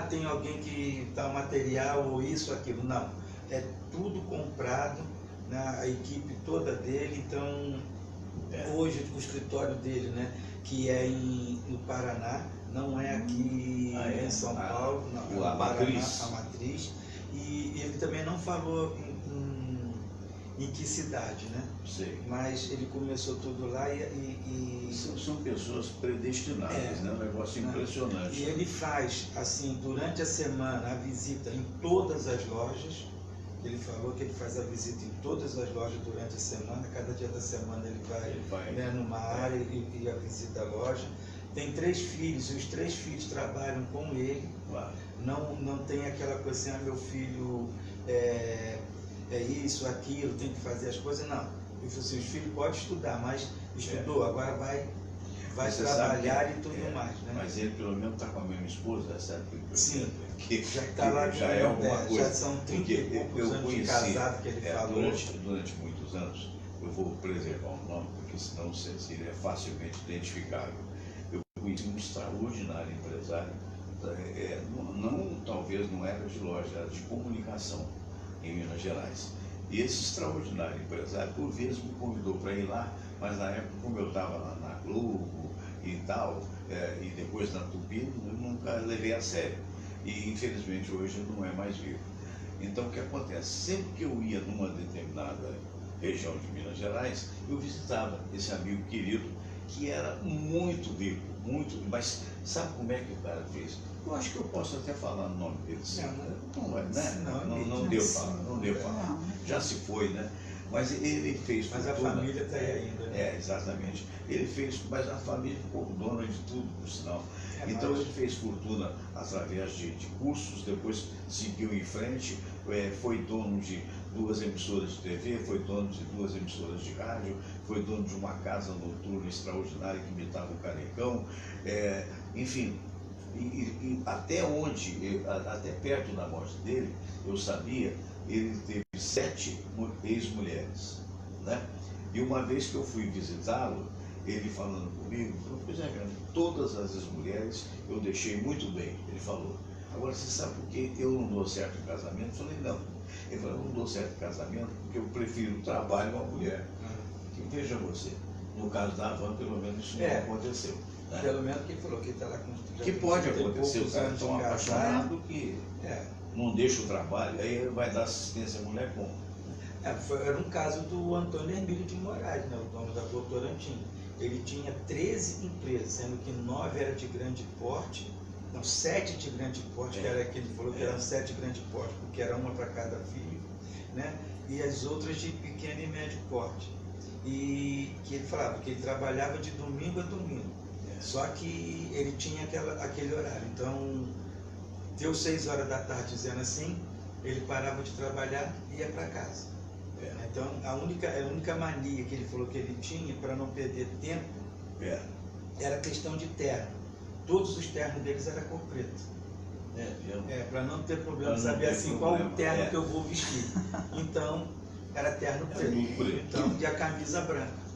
tem alguém que dá o material ou isso, aquilo, não. É tudo comprado, né, a equipe toda dele, então hoje o escritório dele, né, que é no Paraná, não é aqui em São Paulo, não, a matriz. A matriz. E ele também não falou em que cidade, né? Sei. Mas ele começou tudo lá e são pessoas predestinadas, né? Um negócio impressionante. E ele faz, assim, durante a semana, a visita em todas as lojas. Ele falou que ele faz a visita em todas as lojas durante a semana. Cada dia da semana ele vai né, numa área e visita a loja. Tem 3 filhos, e os 3 filhos trabalham com ele. Claro. Não tem aquela coisa assim, meu filho é isso, aquilo, tem que fazer as coisas. Não. Ele falou assim, os filhos podem estudar, mas estudou, agora vai trabalhar e tudo mais. Né? Mas ele pelo menos está com a mesma esposa, sabe? Sim. Que já está lá, já é alguma coisa. Já são 30 e poucos anos de casado que ele falou. Durante muitos anos, eu vou preservar o nome, porque senão seria facilmente identificável. Eu conheci um extraordinário empresário, talvez não era de loja, era de comunicação em Minas Gerais. E esse extraordinário empresário, por vezes, me convidou para ir lá, mas na época, como eu estava na Globo e tal, e depois na Tupi, eu nunca levei a sério. E infelizmente hoje não é mais vivo. Então o que acontece? Sempre que eu ia numa determinada região de Minas Gerais, eu visitava esse amigo querido, que era muito rico, mas sabe como é que o cara fez? Eu acho que eu posso até falar no nome dele. Não deu falar. Já se foi, né? Mas ele fez fortuna. Mas a família está aí ainda. Né? Exatamente. Ele fez, mas a família ficou dona de tudo, por sinal. Então ele fez fortuna através de cursos, depois seguiu em frente, foi dono de 2 emissoras de TV, foi dono de 2 emissoras de rádio, foi dono de uma casa noturna extraordinária que imitava o Canecão, enfim. E até perto da morte dele, eu sabia, ele teve 7 ex-mulheres, né? E uma vez que eu fui visitá-lo, ele falando comigo, falou, pois é, todas as ex-mulheres eu deixei muito bem, ele falou. Agora, você sabe por que eu não dou certo em casamento? Eu falei, não. Ele falou, eu não dou certo em casamento porque eu prefiro o trabalho a mulher. E veja você, no caso da Havan, pelo menos isso não aconteceu. Né? Pelo menos que ele falou que está lá com... Que pode acontecer, o cara é tão apaixonado que não deixa o trabalho, aí ele vai dar assistência à mulher como? Era um caso do Antônio Hermílio de Moraes, né, o dono da Votorantim. Ele tinha 13 empresas, sendo que 9 eram de grande porte, não, 7 de grande porte, que era que ele falou que eram 7 de grande porte, porque era uma para cada filho, né? E as outras de pequeno e médio porte. E que ele falava que ele trabalhava de domingo a domingo, só que ele tinha aquele horário. Então, deu 6 horas da tarde, dizendo assim, ele parava de trabalhar e ia para casa. Então, a única mania que ele falou que ele tinha para não perder tempo era a questão de terno. Todos os ternos deles eram cor preta. Para não ter problema de saber assim qual o terno que eu vou vestir. Então, era terno preto. Então, e a camisa branca.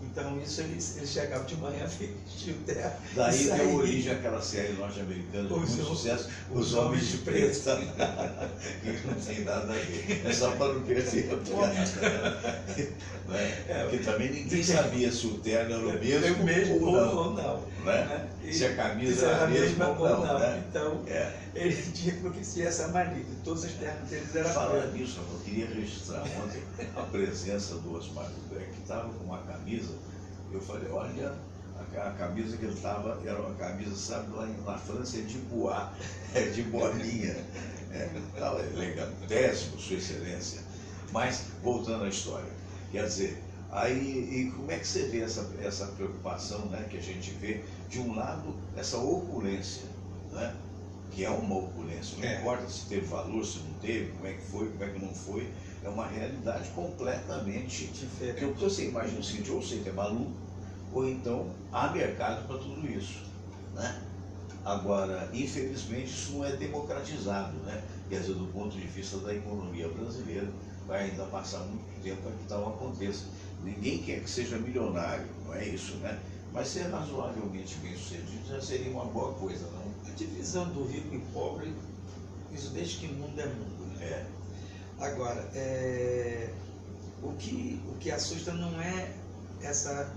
Então, isso ele chegava de manhã, vestia o terno. Daí deu origem àquela série norte-americana de muito sucesso, Os Homens de Preto. Que não tem nada a ver. É só para não perder o terno. Porque também ninguém sabia se o terno era o mesmo ou não. Né? Se a camisa era a mesma ou não. Né? Então, ele tinha que ser essa mania. Todos os ternos deles eram pretos. Falando nisso, eu queria registrar ontem a presença do Osmar Dubré, que estava com uma camisa. Eu falei, olha, a camisa que ele estava era uma camisa, sabe, lá na França é de bois, é de bolinha. Estava elegantésimo, Sua Excelência. Mas, voltando à história, quer dizer, aí, e como é que você vê essa preocupação, né, que a gente vê, de um lado, essa opulência, né, que é uma opulência, não importa se teve valor, se não teve, como é que foi, como é que não foi, é uma realidade completamente diferente. Porque você imagina o seguinte, ou você é maluco, ou então há mercado para tudo isso, né? Agora, infelizmente, isso não é democratizado, né? Quer dizer, do ponto de vista da economia brasileira, vai ainda passar muito tempo para que tal aconteça. Ninguém quer que seja milionário, não é isso, né? Mas ser razoavelmente bem sucedido já seria uma boa coisa, não? A divisão do rico e pobre, isso desde que mundo é mundo, né? Agora, o que assusta não é essa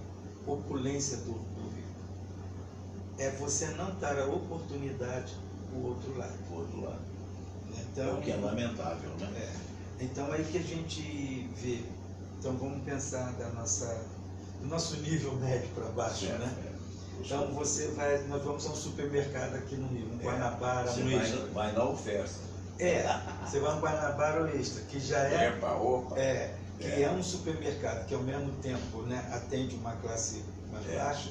opulência do rico, é você não dar a oportunidade para o outro lado. Então, o que é lamentável, né? Então, aí que a gente vê. Então, vamos pensar do nosso nível médio para baixo, né? Então, nós vamos a um supermercado aqui no Rio, um Guanabara, você vai na oferta. Você vai no Guanabara ou Extra, que já que é um supermercado que ao mesmo tempo, né, atende uma classe mais baixa.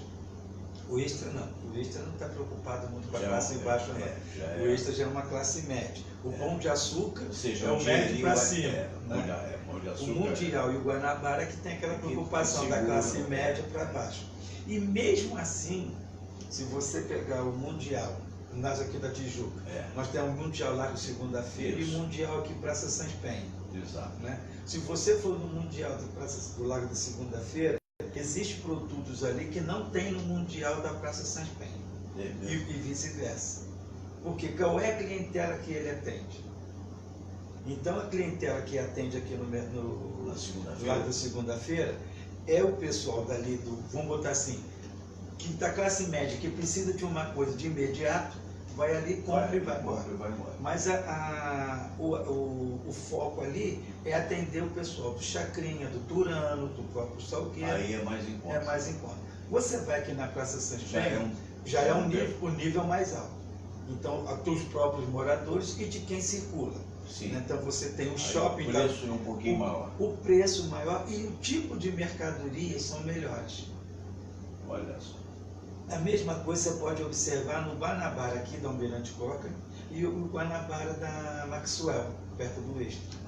O Extra não. O Extra não está preocupado muito com a classe baixa, não. O Extra já é uma classe média. O Pão de Açúcar é o médio para cima. Né? O Mundial e o Guanabara que tem aquela preocupação da classe média para baixo. E mesmo assim, se você pegar o Mundial, nós aqui da Tijuca, nós temos o Mundial lá de segunda-feira e o Mundial aqui Praça São Penho. Exato. Né? Se você for no Mundial do Lago da segunda-feira, existem produtos ali que não tem no Mundial da Praça São Penho. E vice-versa. Porque qual é a clientela que ele atende? Então a clientela que atende aqui no Lago da segunda-feira é o pessoal dali vamos botar assim, que da classe média, que precisa de uma coisa de imediato, vai ali, compra e vai embora. Mas o foco ali é atender o pessoal do Chacrinha, do Turano, do próprio Salgueiro. Aí é mais em conta. É mais em conta. Você vai aqui na Praça São Penho, já é o nível mais alto. Então, dos próprios moradores e de quem circula. Sim. Então você tem um shopping. O preço é um pouquinho maior. O preço maior e o tipo de mercadorias são melhores. Olha só. A mesma coisa você pode observar no Guanabara aqui da Almirante Coca e o Guanabara da Maxwell, perto do Extra.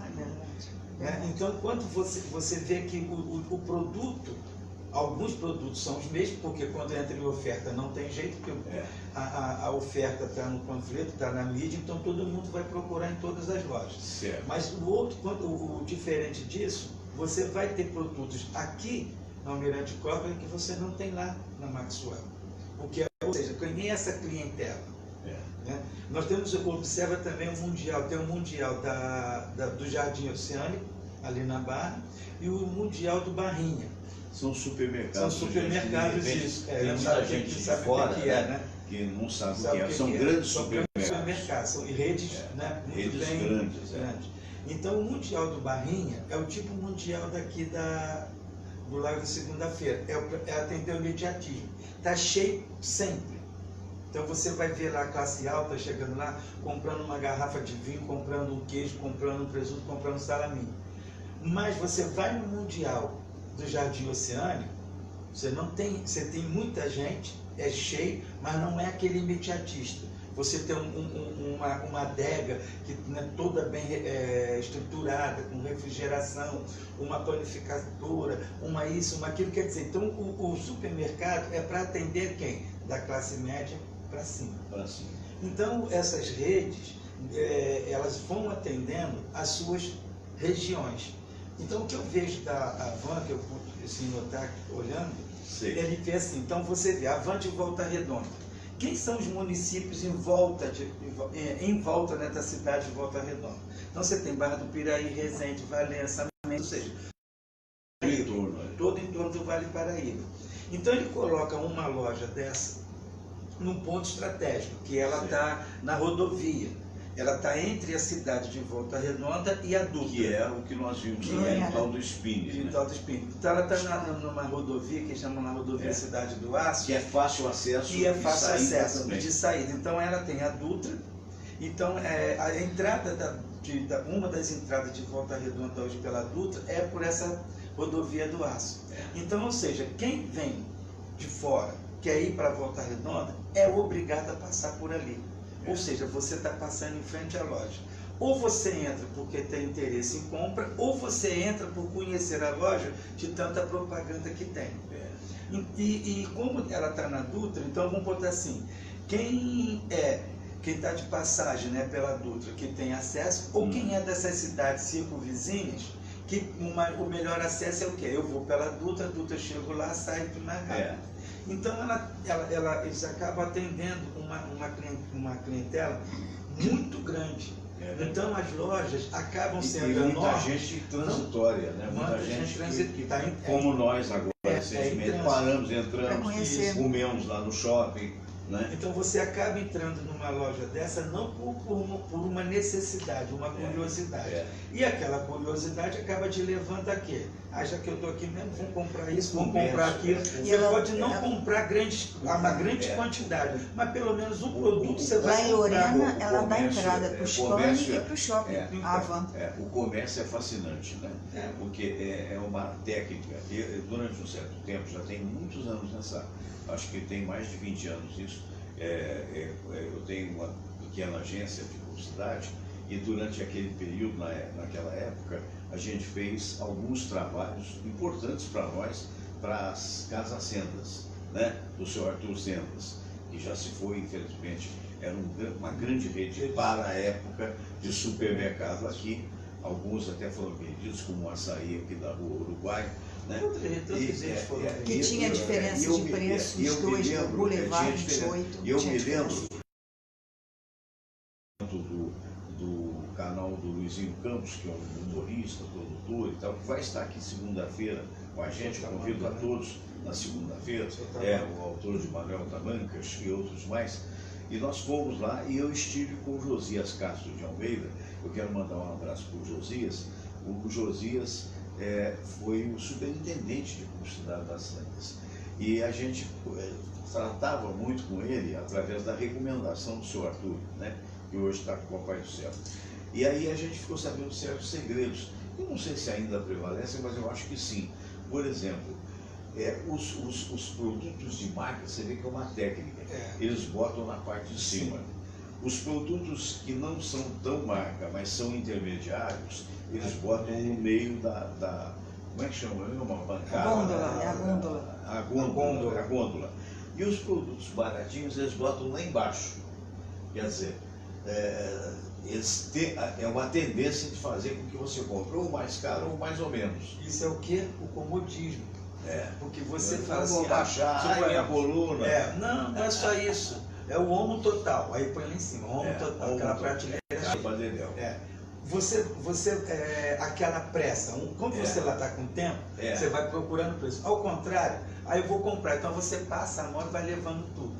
Então, quando você vê que o produto, alguns produtos são os mesmos, porque quando entra em oferta não tem jeito, porque a oferta está no panfleto, está na mídia, então todo mundo vai procurar em todas as lojas. Certo. Mas o diferente disso, você vai ter produtos aqui na Almirante Coca que você não tem lá na Maxwell. Ou seja, quem é essa clientela? Né? Nós observa também o Mundial, tem o Mundial do Jardim Oceânico, ali na Barra, e o Mundial do Barrinha. São supermercados. São supermercados, isso. Tem muita gente de fora, né? Que não sabe o que é. São grandes supermercados. São redes, né? Redes grandes. Então, o Mundial do Barrinha é o tipo mundial daqui do Lago da segunda-feira. É atender o imediatismo. Está cheio sempre. Então você vai ver lá a classe alta chegando lá, comprando uma garrafa de vinho, comprando um queijo, comprando um presunto, comprando um salaminho. Mas você vai no Mundial do Jardim Oceânico, você tem muita gente, é cheio, mas não é aquele imediatista. Você tem uma adega que é toda bem estruturada, com refrigeração, uma panificadora, uma isso, uma aquilo. Quer dizer, então o supermercado é para atender quem? Da classe média para cima. Então, essas redes, elas vão atendendo as suas regiões. Então, o que eu vejo da Avan, que eu pude assim, notar olhando, ele vê assim, então você vê Avan de Volta Redonda. Quem são os municípios em volta né, da cidade de Volta Redonda? Então você tem Barra do Piraí, Resende, Valença, ou seja, todo em torno do Vale Paraíba. Então ele coloca uma loja dessa num ponto estratégico, que ela está na rodovia. Ela está entre a cidade de Volta Redonda e a Dutra. Que é o que nós vimos no tal do Spinner. Né? Tal do Spinner. Então ela está numa rodovia que chama na rodovia Cidade do Aço. Que é fácil acesso. Que é fácil acesso de saída. Então ela tem a Dutra. Então a entrada uma das entradas de Volta Redonda hoje pela Dutra é por essa rodovia do Aço. Então, ou seja, quem vem de fora, quer ir para Volta Redonda, é obrigado a passar por ali. Ou seja, você está passando em frente à loja. Ou você entra porque tem interesse em compra, ou você entra por conhecer a loja de tanta propaganda que tem. E como ela está na Dutra, então vamos botar assim, quem está de passagem, né, pela Dutra, que tem acesso, ou quem é dessas cidades circunvizinhas, que o melhor acesso é o quê? Eu vou pela Dutra, chego lá, saio tudo mais rápido. Então eles acabam atendendo uma clientela muito grande. Então as lojas acabam sendo muita gente transitória, né? Muita gente como nós agora, recentemente, paramos, entramos, comemos lá no shopping. Né? Então você acaba entrando numa loja dessa não por uma necessidade, uma curiosidade. E aquela curiosidade acaba te levando a quê? Já que eu estou aqui mesmo, vou comprar isso, vou comprar aquilo. Você pode não comprar uma grande quantidade, mas pelo menos um produto você vai comprar. Lá em Lorena, ela dá entrada para o Spani e para o shopping. O comércio é fascinante, né? Porque é uma técnica. Durante um certo tempo, já tem muitos anos nessa... Acho que tem mais de 20 anos isso. Eu tenho uma pequena agência de publicidade e durante aquele período, naquela época, a gente fez alguns trabalhos importantes para nós, para as Casas Sendas, né? Do seu Arthur Sendas, que já se foi, infelizmente. Era uma grande rede para a época de supermercado aqui. Alguns até foram vendidos, como o Açaí aqui da Rua Uruguai. Né? Que tinha diferença de preço, os dois, do Boulevard 28. E eu me lembro do canal do Luizinho Campos, que é um humorista, produtor e tal, que vai estar aqui segunda-feira com a gente. Eu convido a todos na segunda-feira. O autor de Manuel Tamancas e outros mais. E nós fomos lá e eu estive com o Josias Castro de Almeida. Eu quero mandar um abraço para o Josias. O Josias foi o superintendente de publicidade das Sendas. E a gente tratava muito com ele através da recomendação do seu Arthur, né? Que hoje está com o Papai do Céu. E aí a gente ficou sabendo certos segredos. Eu não sei se ainda prevalecem, mas eu acho que sim. Por exemplo, os produtos de marca, você vê que é uma técnica. Eles botam na parte de cima. Os produtos que não são tão marca, mas são intermediários, eles botam no meio como é que chama? Uma bancada. A gôndola. E os produtos baratinhos, eles botam lá embaixo. Quer dizer, é uma tendência de fazer com que você compre ou mais caro ou mais ou menos. Isso é o quê? O comodismo. Porque você fala assim, vou baixar a minha coluna. Não é só isso. É o Omo Total. Aí põe lá em cima, o Omo Total, aquela prateleira. Aquela pressa. Quando você lá está com tempo, você vai procurando preço. Ao contrário, aí eu vou comprar. Então você passa a mão e vai levando tudo.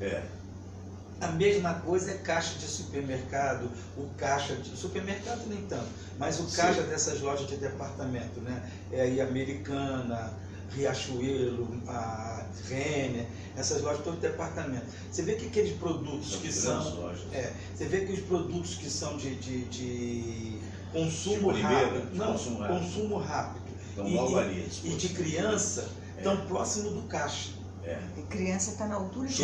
A mesma coisa é caixa de supermercado, o caixa de supermercado nem tanto, mas o caixa dessas lojas de departamento, né? E Americana, Riachuelo, a Renner, essas lojas todas de departamento. Você vê que aqueles produtos que são. Você vê que os produtos que são de consumo rápido. Consumo rápido. E de criança estão próximo do caixa. E criança está na altura de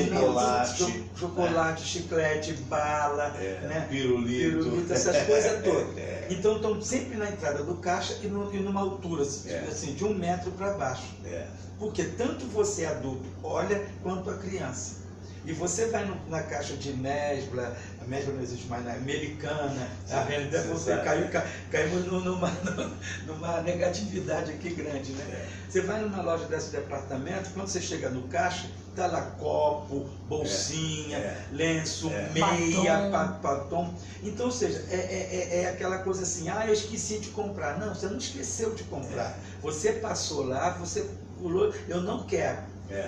chocolate, chiclete, bala, né? Pirulito, essas coisas todas. Então estão sempre na entrada do caixa e numa altura assim, de 1 metro para baixo. Porque tanto você adulto olha quanto a criança. E você vai na caixa de Mesbla, a Mesbla não existe mais, na Americana, a venda você caímos numa negatividade aqui grande, né? Você vai numa loja desse departamento, quando você chega no caixa, tá lá copo, bolsinha, lenço, meia, batom. Então, ou seja, é aquela coisa assim, eu esqueci de comprar. Não, você não esqueceu de comprar. Você passou lá, você pulou, eu não quero.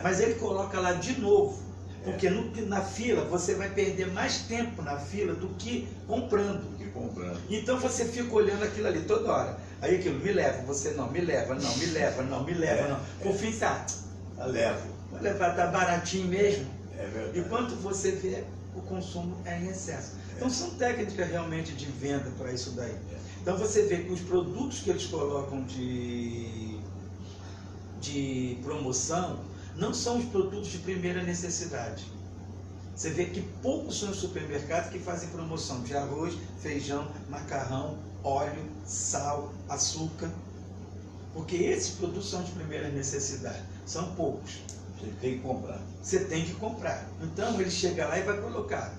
Mas ele coloca lá de novo. Porque na fila você vai perder mais tempo na fila do que comprando. Então você fica olhando aquilo ali toda hora. Aí aquilo, me leva, você não, me leva, não, me leva, não, me leva, não. Por fim, levo. Vai levar, tá baratinho mesmo. É verdade. E quando você vê, o consumo é em excesso. Então são técnicas realmente de venda para isso daí. Então você vê que os produtos que eles colocam de promoção não são os produtos de primeira necessidade. Você vê que poucos são os supermercados que fazem promoção de arroz, feijão, macarrão, óleo, sal, açúcar. Porque esses produtos são de primeira necessidade. São poucos. Você tem que comprar. Você tem que comprar. Então ele chega lá e vai colocar.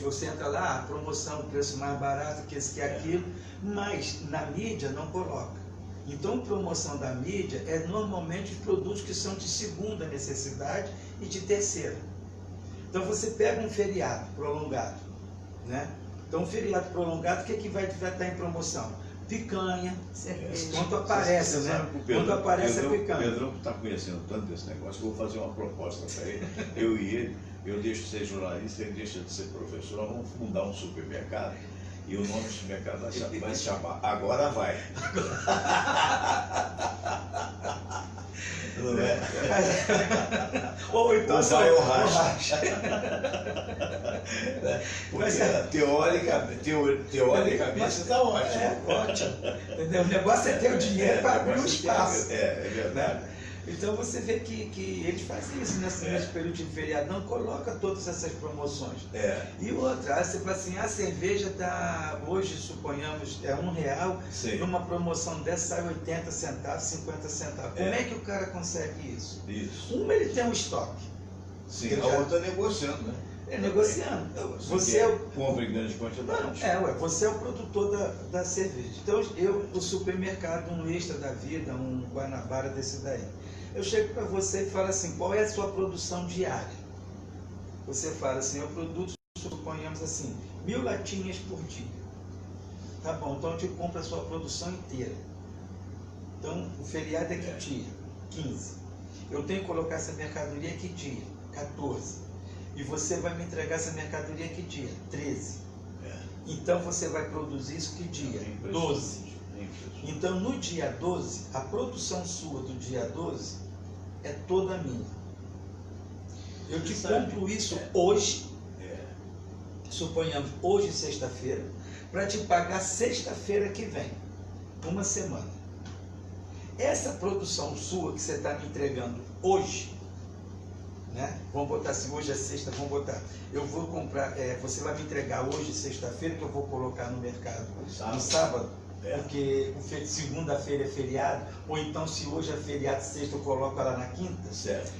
Você entra lá, promoção, preço mais barato, que esse, que aquilo. Mas na mídia não coloca. Então, promoção da mídia é normalmente os produtos que são de segunda necessidade e de terceira. Então, você pega um feriado prolongado, né? Então, um feriado prolongado, o que vai estar em promoção? Picanha, quando aparece, né? Quando aparece a picanha. O Pedrão está conhecendo tanto desse negócio que eu vou fazer uma proposta para ele. Eu e ele, eu deixo de ser jornalista, ele deixa de ser professor, nós vamos fundar um supermercado. E o nome do supermercado vai se chamar Agora Vai. Não é? Ou então vai ou racha. Porque teoricamente está ótimo. Ótimo. Entendeu? O negócio é ter o dinheiro para abrir o espaço. É verdade. Então você vê que eles fazem isso nesse período de feriado, não coloca todas essas promoções. E outra, você fala assim, a cerveja está hoje, suponhamos, é R$1, numa promoção dessa sai 80 centavos, 50 centavos. Como é que o cara consegue isso? Uma, ele tem um estoque. Sim, a outra negociando, né? Negociando. Você compra em grande quantidade. Você é o produtor da cerveja. Então, o supermercado, um Extra da vida, um Guanabara desse daí. Eu chego para você e falo assim, qual é a sua produção diária? Você fala assim, eu produzo, suponhamos assim, 1000 latinhas por dia. Tá bom, então eu te compro a sua produção inteira. Então, o feriado é que dia? 15. Eu tenho que colocar essa mercadoria que dia? 14. E você vai me entregar essa mercadoria que dia? 13. Então você vai produzir isso que dia? 12. Então no dia 12, a produção sua do dia 12 é toda minha. Eu te compro isso hoje, suponhamos hoje sexta-feira, para te pagar sexta-feira que vem, uma semana. Essa produção sua que você está me entregando hoje, né? Vamos botar assim, hoje é sexta, vamos botar. Eu vou comprar, você vai me entregar hoje, sexta-feira, que eu vou colocar no mercado no sábado, porque segunda-feira é feriado, ou então se hoje é feriado, sexta, eu coloco ela na quinta. Certo?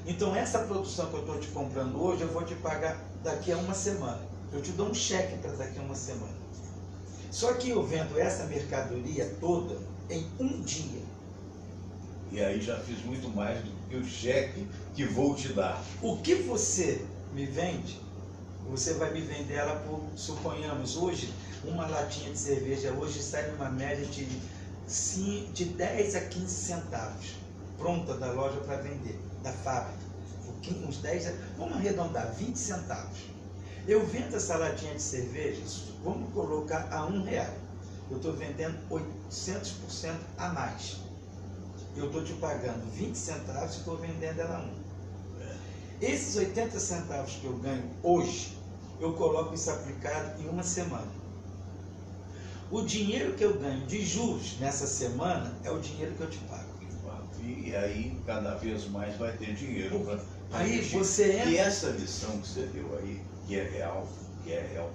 Então essa produção que eu estou te comprando hoje, eu vou te pagar daqui a uma semana. Eu te dou um cheque para daqui a uma semana. Só que eu vendo essa mercadoria toda em um dia. E aí já fiz muito mais do que o cheque que vou te dar. O que você me vende, você vai me vender ela por, suponhamos, hoje, uma latinha de cerveja, hoje sai numa média de 10 a 15 centavos, pronta da loja para vender, da fábrica. Uns 10, vamos arredondar, 20 centavos. Eu vendo essa latinha de cerveja, vamos colocar a R$1. Eu estou vendendo 800% a mais. Eu estou te pagando 20 centavos e estou vendendo ela a 1. Esses 80 centavos que eu ganho hoje, eu coloco isso aplicado em uma semana. O dinheiro que eu ganho de juros nessa semana é o dinheiro que eu te pago. E aí, cada vez mais vai ter dinheiro para... Aí você entra... E essa lição que você deu aí, que é real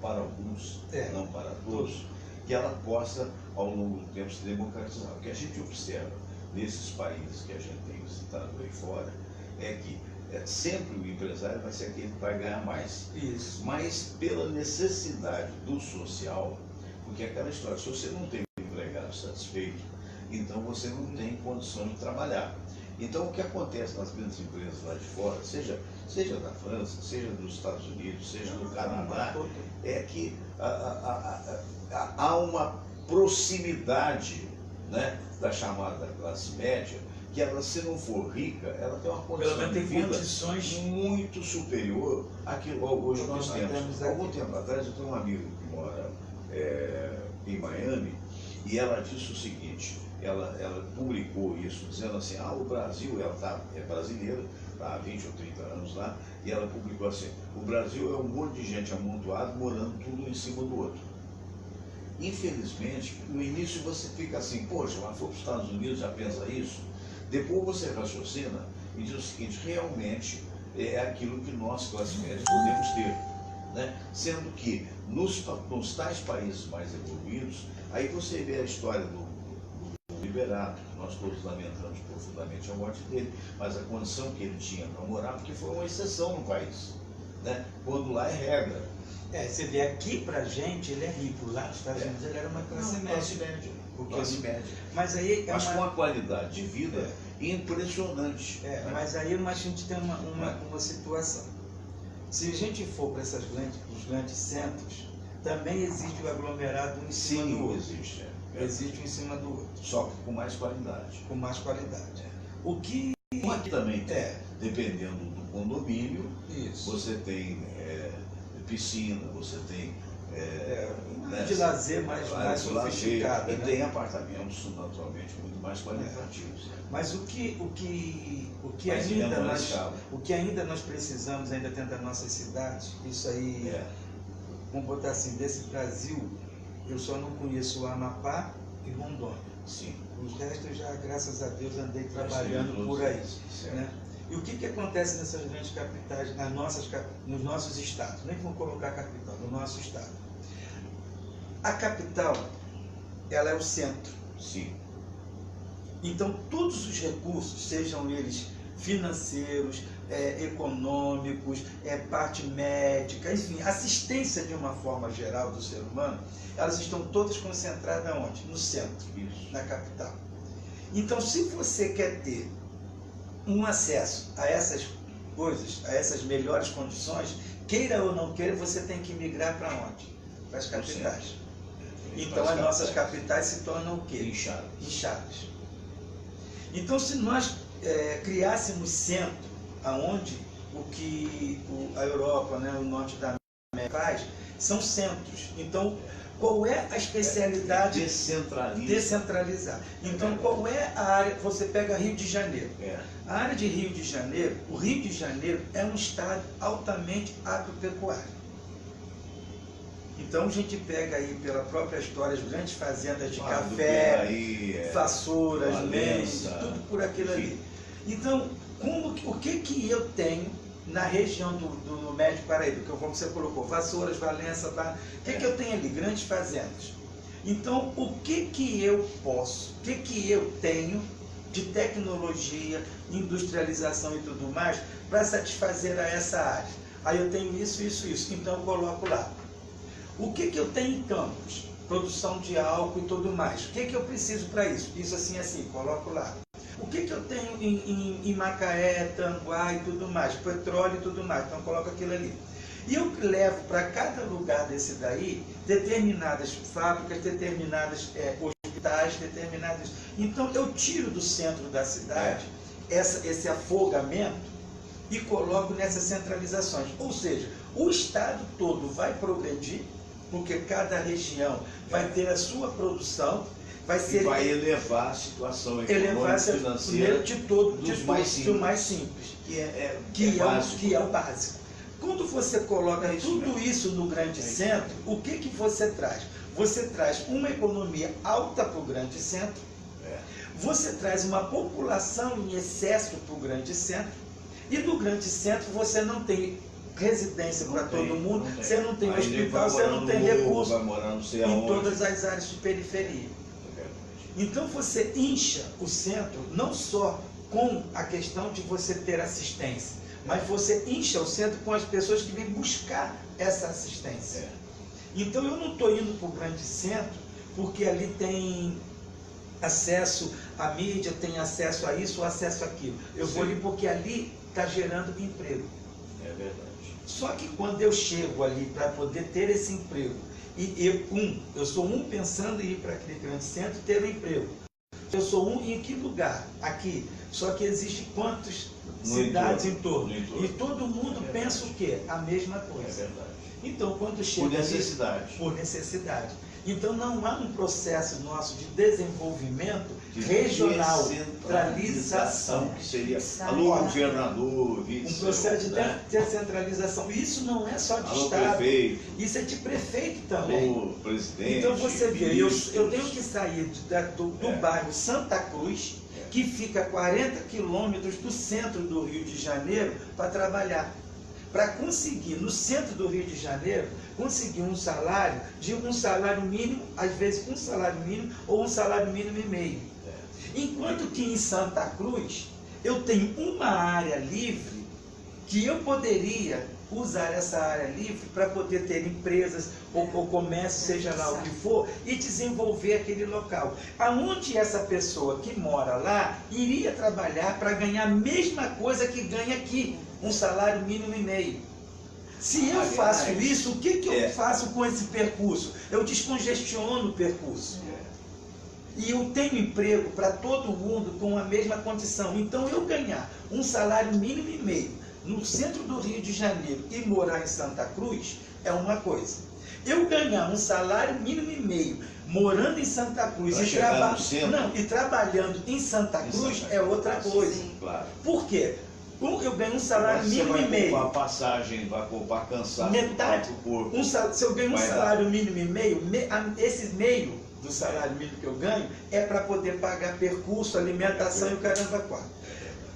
para alguns, não para todos, que ela possa, ao longo do tempo, se democratizar. O que a gente observa nesses países que a gente tem citado aí fora, é que sempre o empresário vai ser aquele que vai ganhar mais. Isso. Mas pela necessidade do social, porque aquela história, se você não tem um empregado satisfeito, então você não tem condição de trabalhar. Então o que acontece nas grandes empresas lá de fora, seja da França, seja dos Estados Unidos, seja do Canadá, é que há uma proximidade, né, da chamada classe média, que ela, se não for rica, ela tem uma condição de vida muito superior àquilo que hoje nós temos. Algum tempo atrás, eu tenho um amigo que mora em Miami, e ela disse o seguinte, ela publicou isso, dizendo assim, o Brasil, ela é brasileira, está há 20 ou 30 anos lá, e ela publicou assim, o Brasil é um monte de gente amontoada, morando tudo em cima do outro. Infelizmente, no início você fica assim, poxa, mas foi para os Estados Unidos, já pensa isso? Depois você raciocina e diz o seguinte, realmente é aquilo que nós, classe média, podemos ter, né? Sendo que nos tais países mais evoluídos, aí você vê a história do Liberato, que nós todos lamentamos profundamente a morte dele, mas a condição que ele tinha para morar, porque foi uma exceção no país, né? Quando lá é regra. Você vê aqui pra gente, ele é rico, lá nos Estados Unidos ele era uma classe média. Classe média. Mas com uma qualidade de vida impressionante. Mas aí a gente tem uma situação. Se a gente for para os grandes centros, também existe o aglomerado um em cima do outro. Existe um em cima do outro. Só que com mais qualidade. Com mais qualidade. O que aqui também tem, dependendo do condomínio, você tem piscina, você tem de lazer mais sofisticado. E tem apartamentos, naturalmente, muito mais qualitativos. Mas o que ainda nós precisamos, ainda dentro das nossas cidades, isso aí, vamos botar assim, desse Brasil, eu só não conheço o Amapá e Rondônia. Sim. Os restos já, graças a Deus, andei trabalhando por aí. Né? E o que acontece nessas grandes capitais, nos nossos estados? Nem vamos colocar a capital, no nosso estado. A capital, ela é o centro. Sim. Então, todos os recursos, sejam eles financeiros, econômicos, parte médica, enfim, assistência de uma forma geral do ser humano, elas estão todas concentradas onde? No centro, na capital. Então, se você quer ter um acesso a essas coisas, a essas melhores condições, queira ou não queira, você tem que migrar para onde? Para as capitais. Então as nossas capitais se tornam o quê? Inchadas. Então, se nós criássemos centro, aonde a Europa, né, o norte da América faz, são centros. Então, qual é a especialidade? Descentralizar. Então, qual é a área? Você pega Rio de Janeiro. A área de Rio de Janeiro, o Rio de Janeiro é um estado altamente agropecuário. Então, a gente pega aí, pela própria história, as grandes fazendas de café, vassouras, leite, tudo por aquilo ali. Então, o que eu tenho na região do Médio Paraíba, como você colocou, Vassouras, Valença, o que eu tenho ali? Grandes fazendas. Então, o que eu tenho de tecnologia, industrialização e tudo mais, para satisfazer a essa área? Aí eu tenho isso, então eu coloco lá. O que eu tenho em Campos? Produção de álcool e tudo mais. O que eu preciso para isso? Isso assim, coloco lá. O que eu tenho em Macaé, Tanguá e tudo mais? Petróleo e tudo mais. Então coloco aquilo ali. E eu levo para cada lugar desse daí determinadas fábricas, determinadas hospitais, determinadas... Então eu tiro do centro da cidade esse afogamento e coloco nessas centralizações. Ou seja, o estado todo vai progredir, porque cada região vai ter a sua produção, vai elevar a situação econômica e financeira dos mais simples, que é o básico. Quando você coloca tudo isso no grande centro, o que você traz? Você traz uma economia alta para o grande centro, você traz uma população em excesso para o grande centro, e no grande centro você não tem residência para todo mundo, você não tem hospital, você não tem recurso em todas as áreas de periferia. Então você incha o centro não só com a questão de você ter assistência, mas você incha o centro com as pessoas que vêm buscar essa assistência. Então eu não estou indo para o grande centro porque ali tem acesso à mídia, tem acesso a isso, acesso àquilo. Eu vou ali porque ali está gerando emprego. É verdade. Só que quando eu chego ali para poder ter esse emprego, e eu sou pensando em ir para aquele grande centro e ter um emprego. Eu sou em que lugar? Aqui. Só que existe quantas cidades em torno? E todo mundo pensa o quê? A mesma coisa. É verdade. Então, quando chega... Por necessidade. Ali, por necessidade. Então, não há um processo nosso de desenvolvimento regional, centralização. Que seria alô, governador, um processo de descentralização. Isso não é só de alô, Estado. Prefeito. Isso é de prefeito também. Alô, presidente. Então, você vê, eu tenho que sair do bairro Santa Cruz, que fica a 40 quilômetros do centro do Rio de Janeiro, para trabalhar. Para conseguir, no centro do Rio de Janeiro, conseguir um salário mínimo, às vezes um salário mínimo ou um salário mínimo e meio. Enquanto que em Santa Cruz, eu tenho uma área livre que eu poderia usar essa área livre para poder ter empresas ou comércio, seja lá o que for, e desenvolver aquele local. Aonde essa pessoa que mora lá iria trabalhar para ganhar a mesma coisa que ganha aqui, um salário mínimo e meio. Se eu faço isso, o que eu faço com esse percurso? Eu descongestiono o percurso. E eu tenho emprego para todo mundo com a mesma condição. Então, eu ganhar um salário mínimo e meio no centro do Rio de Janeiro e morar em Santa Cruz é uma coisa. Eu ganhar um salário mínimo e meio morando em Santa Cruz e trabalhando em Santa Cruz é outra coisa. Sim, claro. Por quê? Eu ganho um salário mínimo e meio. Vai poupar passagem, vai poupar cansaço. Metade. Se eu ganho um salário mínimo e meio, esse meio do salário mínimo que eu ganho é para poder pagar percurso, alimentação e o caramba quatro.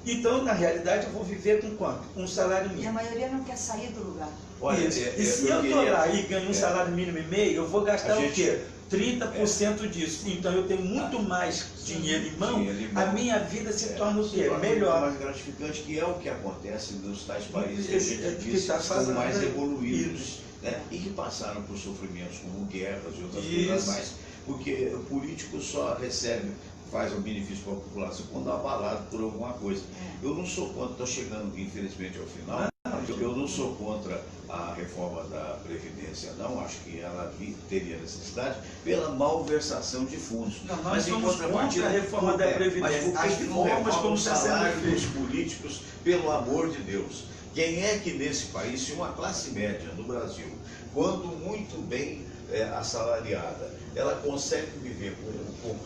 Então, na realidade, eu vou viver com quanto? Um salário mínimo. E a maioria não quer sair do lugar. Olha, e se eu estou lá e ganho um salário mínimo e meio, eu vou gastar o quê? 30% disso. Então eu tenho muito mais dinheiro em mão, a minha vida se torna o quê? Melhor. Mais gratificante, que é o que acontece nos tais países que a gente diz que são mais evoluídos, né? E que passaram por sofrimentos como guerras e outras coisas mais. Porque o político só recebe, faz um benefício para a população quando abalado por alguma coisa. Eu não sou contra, estou chegando infelizmente ao final, eu não sou contra a reforma da Previdência, não, acho que ela teria necessidade pela malversação de fundos. Não, nós somos contra a reforma da Previdência. As formas como está sendo dos políticos, pelo amor de Deus. Quem é que nesse país, se uma classe média no Brasil, quando muito bem assalariada, ela consegue viver com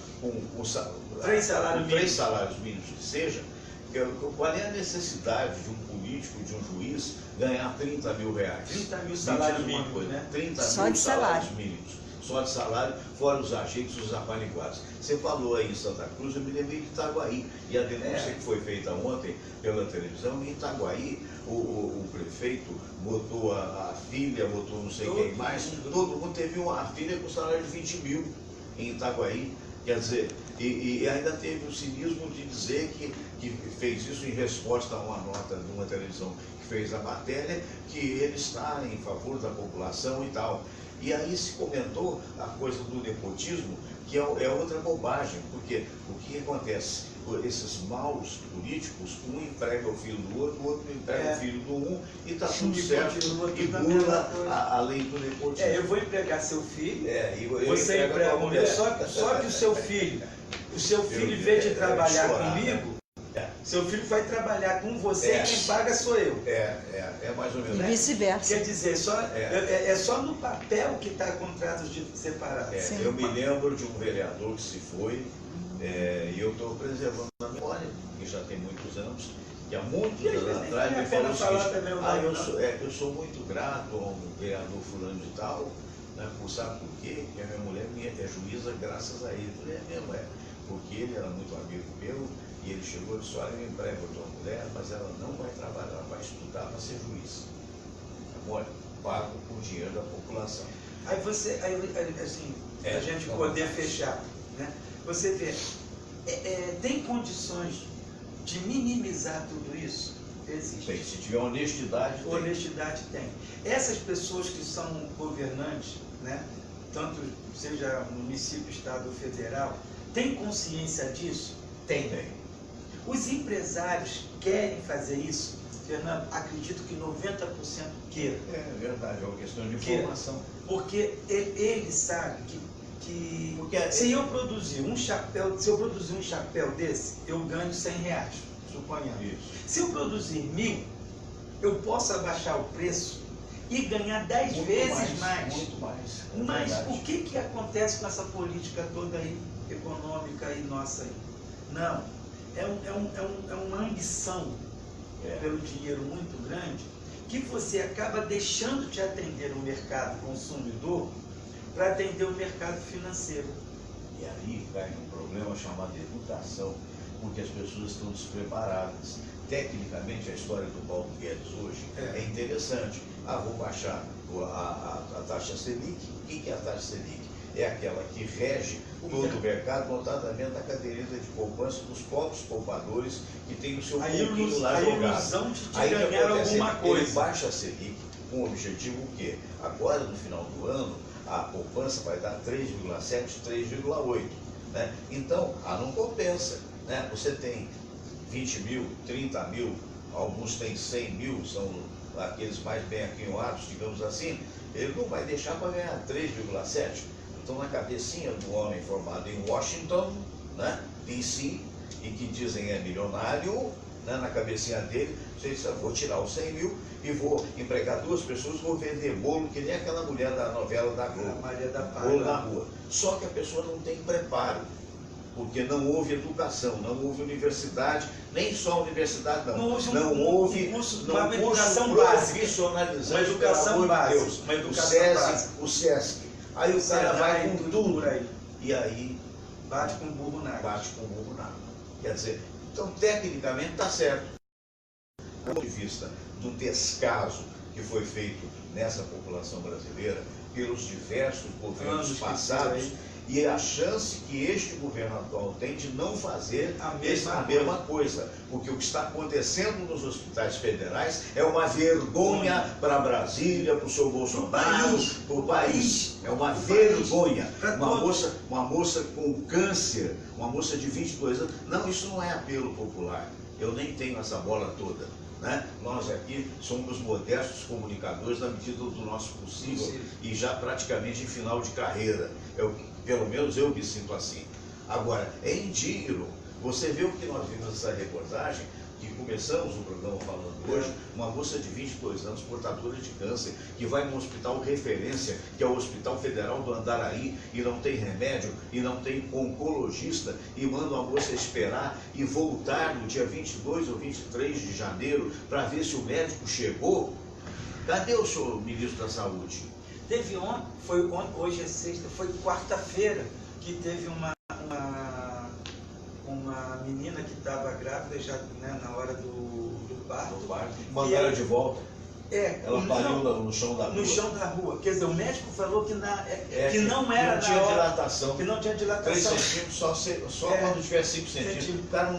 3 salários mínimos, que seja, qual é a necessidade de um político, de um juiz, ganhar 30 mil reais? 30 mil salários mínimos, né? 30 só mil de salários mínimos. Só de salário, fora os agentes, os apaniguados. Você falou aí em Santa Cruz, eu me lembrei de Itaguaí. E a denúncia que foi feita ontem pela televisão, em Itaguaí, o prefeito botou a filha, botou não sei quem mais, todo mundo teve a filha com salário de 20 mil em Itaguaí. Quer dizer, e ainda teve o cinismo de dizer que fez isso em resposta a uma nota de uma televisão que fez a matéria, que ele está em favor da população e tal. E aí se comentou a coisa do nepotismo, que é outra bobagem, porque o que acontece? Esses maus políticos, um emprega o filho do outro, o outro emprega o filho do um, e está tudo certo, e bula a lei do nepotismo. Eu vou empregar seu filho, e você emprega a mulher, só que o seu filho, em vez de trabalhar comigo, seu filho vai trabalhar com você e quem paga sou eu. É mais ou menos. E vice-versa. Quer dizer, é só no papel que está contratos separados. Eu me lembro de um vereador que se foi, e eu estou preservando a memória, que já tem muitos anos, que há muitos anos atrás me falou o seguinte: eu sou muito grato ao vereador fulano de tal, né, sabe por quê? Porque a minha mulher é juíza graças a ele. Eu falei, mesmo porque ele era muito amigo meu, e ele chegou e disse, olha, eu emprego a tua mulher, mas ela não vai trabalhar, ela vai estudar para ser juiz. Olha, pago com o dinheiro da população. Aí assim, a gente poder fechar, né? Você vê, tem condições de minimizar tudo isso? existe. Tem, se tiver honestidade, tem. Honestidade tem. Essas pessoas que são governantes, né, tanto seja município, estado ou federal, tem consciência disso? Tem. Os empresários querem fazer isso? Fernando, acredito que 90% queiram. É verdade, é uma questão de informação. Porque ele sabe que se eu produzir um chapéu desse, eu ganho R$100, suponhamos. Isso. Se eu produzir 1.000, eu posso abaixar o preço e ganhar 10 vezes mais. Muito mais. Mas o que acontece com essa política toda aí, econômica e nossa aí? Não, é uma ambição pelo dinheiro muito grande, que você acaba deixando de atender o mercado consumidor para atender o mercado financeiro. E aí cai num problema chamado educação, porque as pessoas estão despreparadas. Tecnicamente, a história do Paulo Guedes hoje é interessante. Vou baixar a taxa Selic. O que é a taxa Selic? É aquela que rege todo o mercado, notadamente a caderneta de poupança dos pobres poupadores que tem o seu pouquinho lá jogado. Aí ganhar alguma coisa. Ele baixa a Selic com o objetivo o quê? Agora, no final do ano, a poupança vai dar 3,7, 3,8. Né? Então, não compensa. Né? Você tem 20 mil, 30 mil, alguns têm 100 mil, são aqueles mais bem aquinhoados, digamos assim, ele não vai deixar para ganhar 3,7. Então, na cabecinha do homem formado em Washington, né, D.C., e que dizem é milionário, né, na cabecinha dele, você diz, vou tirar os 100 mil e vou empregar 2 pessoas, vou vender bolo, que nem aquela mulher da novela da Globo, Maria da Paz, bolo na rua. Só que a pessoa não tem preparo, porque não houve educação, não houve universidade, nem só universidade não houve uma educação básica, profissionalizante, uma educação básica, uma educação básica. O SESC. Aí o cara vai com tudo por aí. E aí bate com burro na água. Quer dizer, então tecnicamente está certo. Do ponto de vista do descaso que foi feito nessa população brasileira pelos diversos governos passados, e a chance que este governo atual tem de não fazer a mesma coisa. Porque o que está acontecendo nos hospitais federais é uma vergonha para Brasília, para o seu Bolsonaro, para o país. É uma vergonha. Uma moça com câncer, uma moça de 22 anos. Não, isso não é apelo popular. Eu nem tenho essa bola toda. Né? Nós aqui somos modestos comunicadores na medida do nosso possível e já praticamente em final de carreira. Pelo menos eu me sinto assim. Agora, é indigno. Você vê o que nós vimos nessa reportagem, que começamos o programa falando hoje, uma moça de 22 anos, portadora de câncer, que vai num hospital referência, que é o Hospital Federal do Andaraí, e não tem remédio, e não tem oncologista, e manda a moça esperar e voltar no dia 22 ou 23 de janeiro para ver se o médico chegou. Cadê o senhor ministro da Saúde? Teve hoje é sexta, foi quarta-feira, que teve uma menina que estava grávida já, né, na hora do parto. Mandaram de volta. Ela pariu no chão da rua. No chão da rua. Quer dizer, o médico falou que não era não tinha dilatação. Que não tinha dilatação. 3 centímetros só quando tiver 5 centímetros. O cara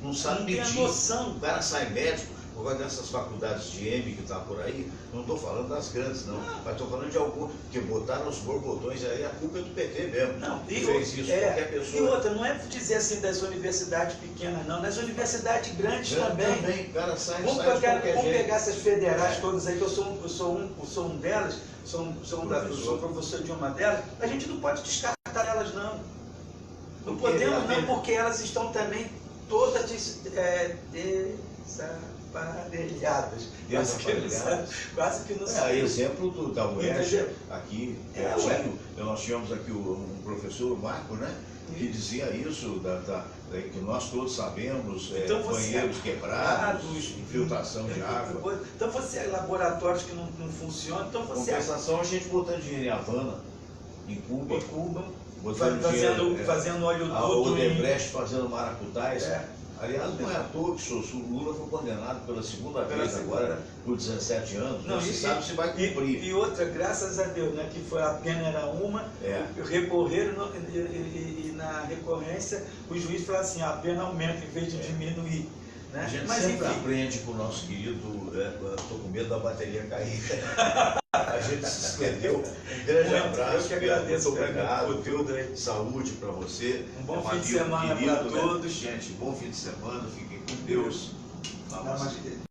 não sabe medir. Tem a noção. O cara sai médico. Por causa dessas faculdades de M que está por aí, não estou falando das grandes, não. Mas estou falando de algum que botaram os borbotões aí, a culpa é do PT mesmo. Não, e fez isso qualquer pessoa. E outra, não é dizer assim das universidades pequenas, não. Nas universidades grandes também. O cara sai Vamos pegar essas federais todas aí, que eu sou um delas, sou professor de uma delas, a gente não pode descartar elas, não. Não podemos, não, porque elas estão também todas desaparelhadas. Quase que não sabe. Exemplo da UERJ, aqui pertinho, nós tínhamos aqui um professor, o Marco, né? Que dizia isso, que nós todos sabemos, então banheiros quebrados, infiltração de água. Então você, laboratórios que não funcionam, então você... Compensação, a gente botando dinheiro em Havana, em Cuba, fazendo oleoduto. O Odebrecht fazendo maracutais. Aliás, não é à toa que o Lula foi condenado pela segunda vez agora por 17 anos. Não se sabe se vai cumprir. E outra, graças a Deus, né, que foi a pena era uma, recorreram e na recorrência o juiz falou assim, a pena aumenta em vez de diminuir. Né? A gente Mas sempre enfim, aprende com o nosso querido, estou com medo da bateria cair. A gente se estendeu. Um grande abraço. Eu que agradeço. Muito obrigado, viu? Saúde para você. Um bom fim de semana para todos. Gente, bom fim de semana. Fiquem com Deus. Namastê.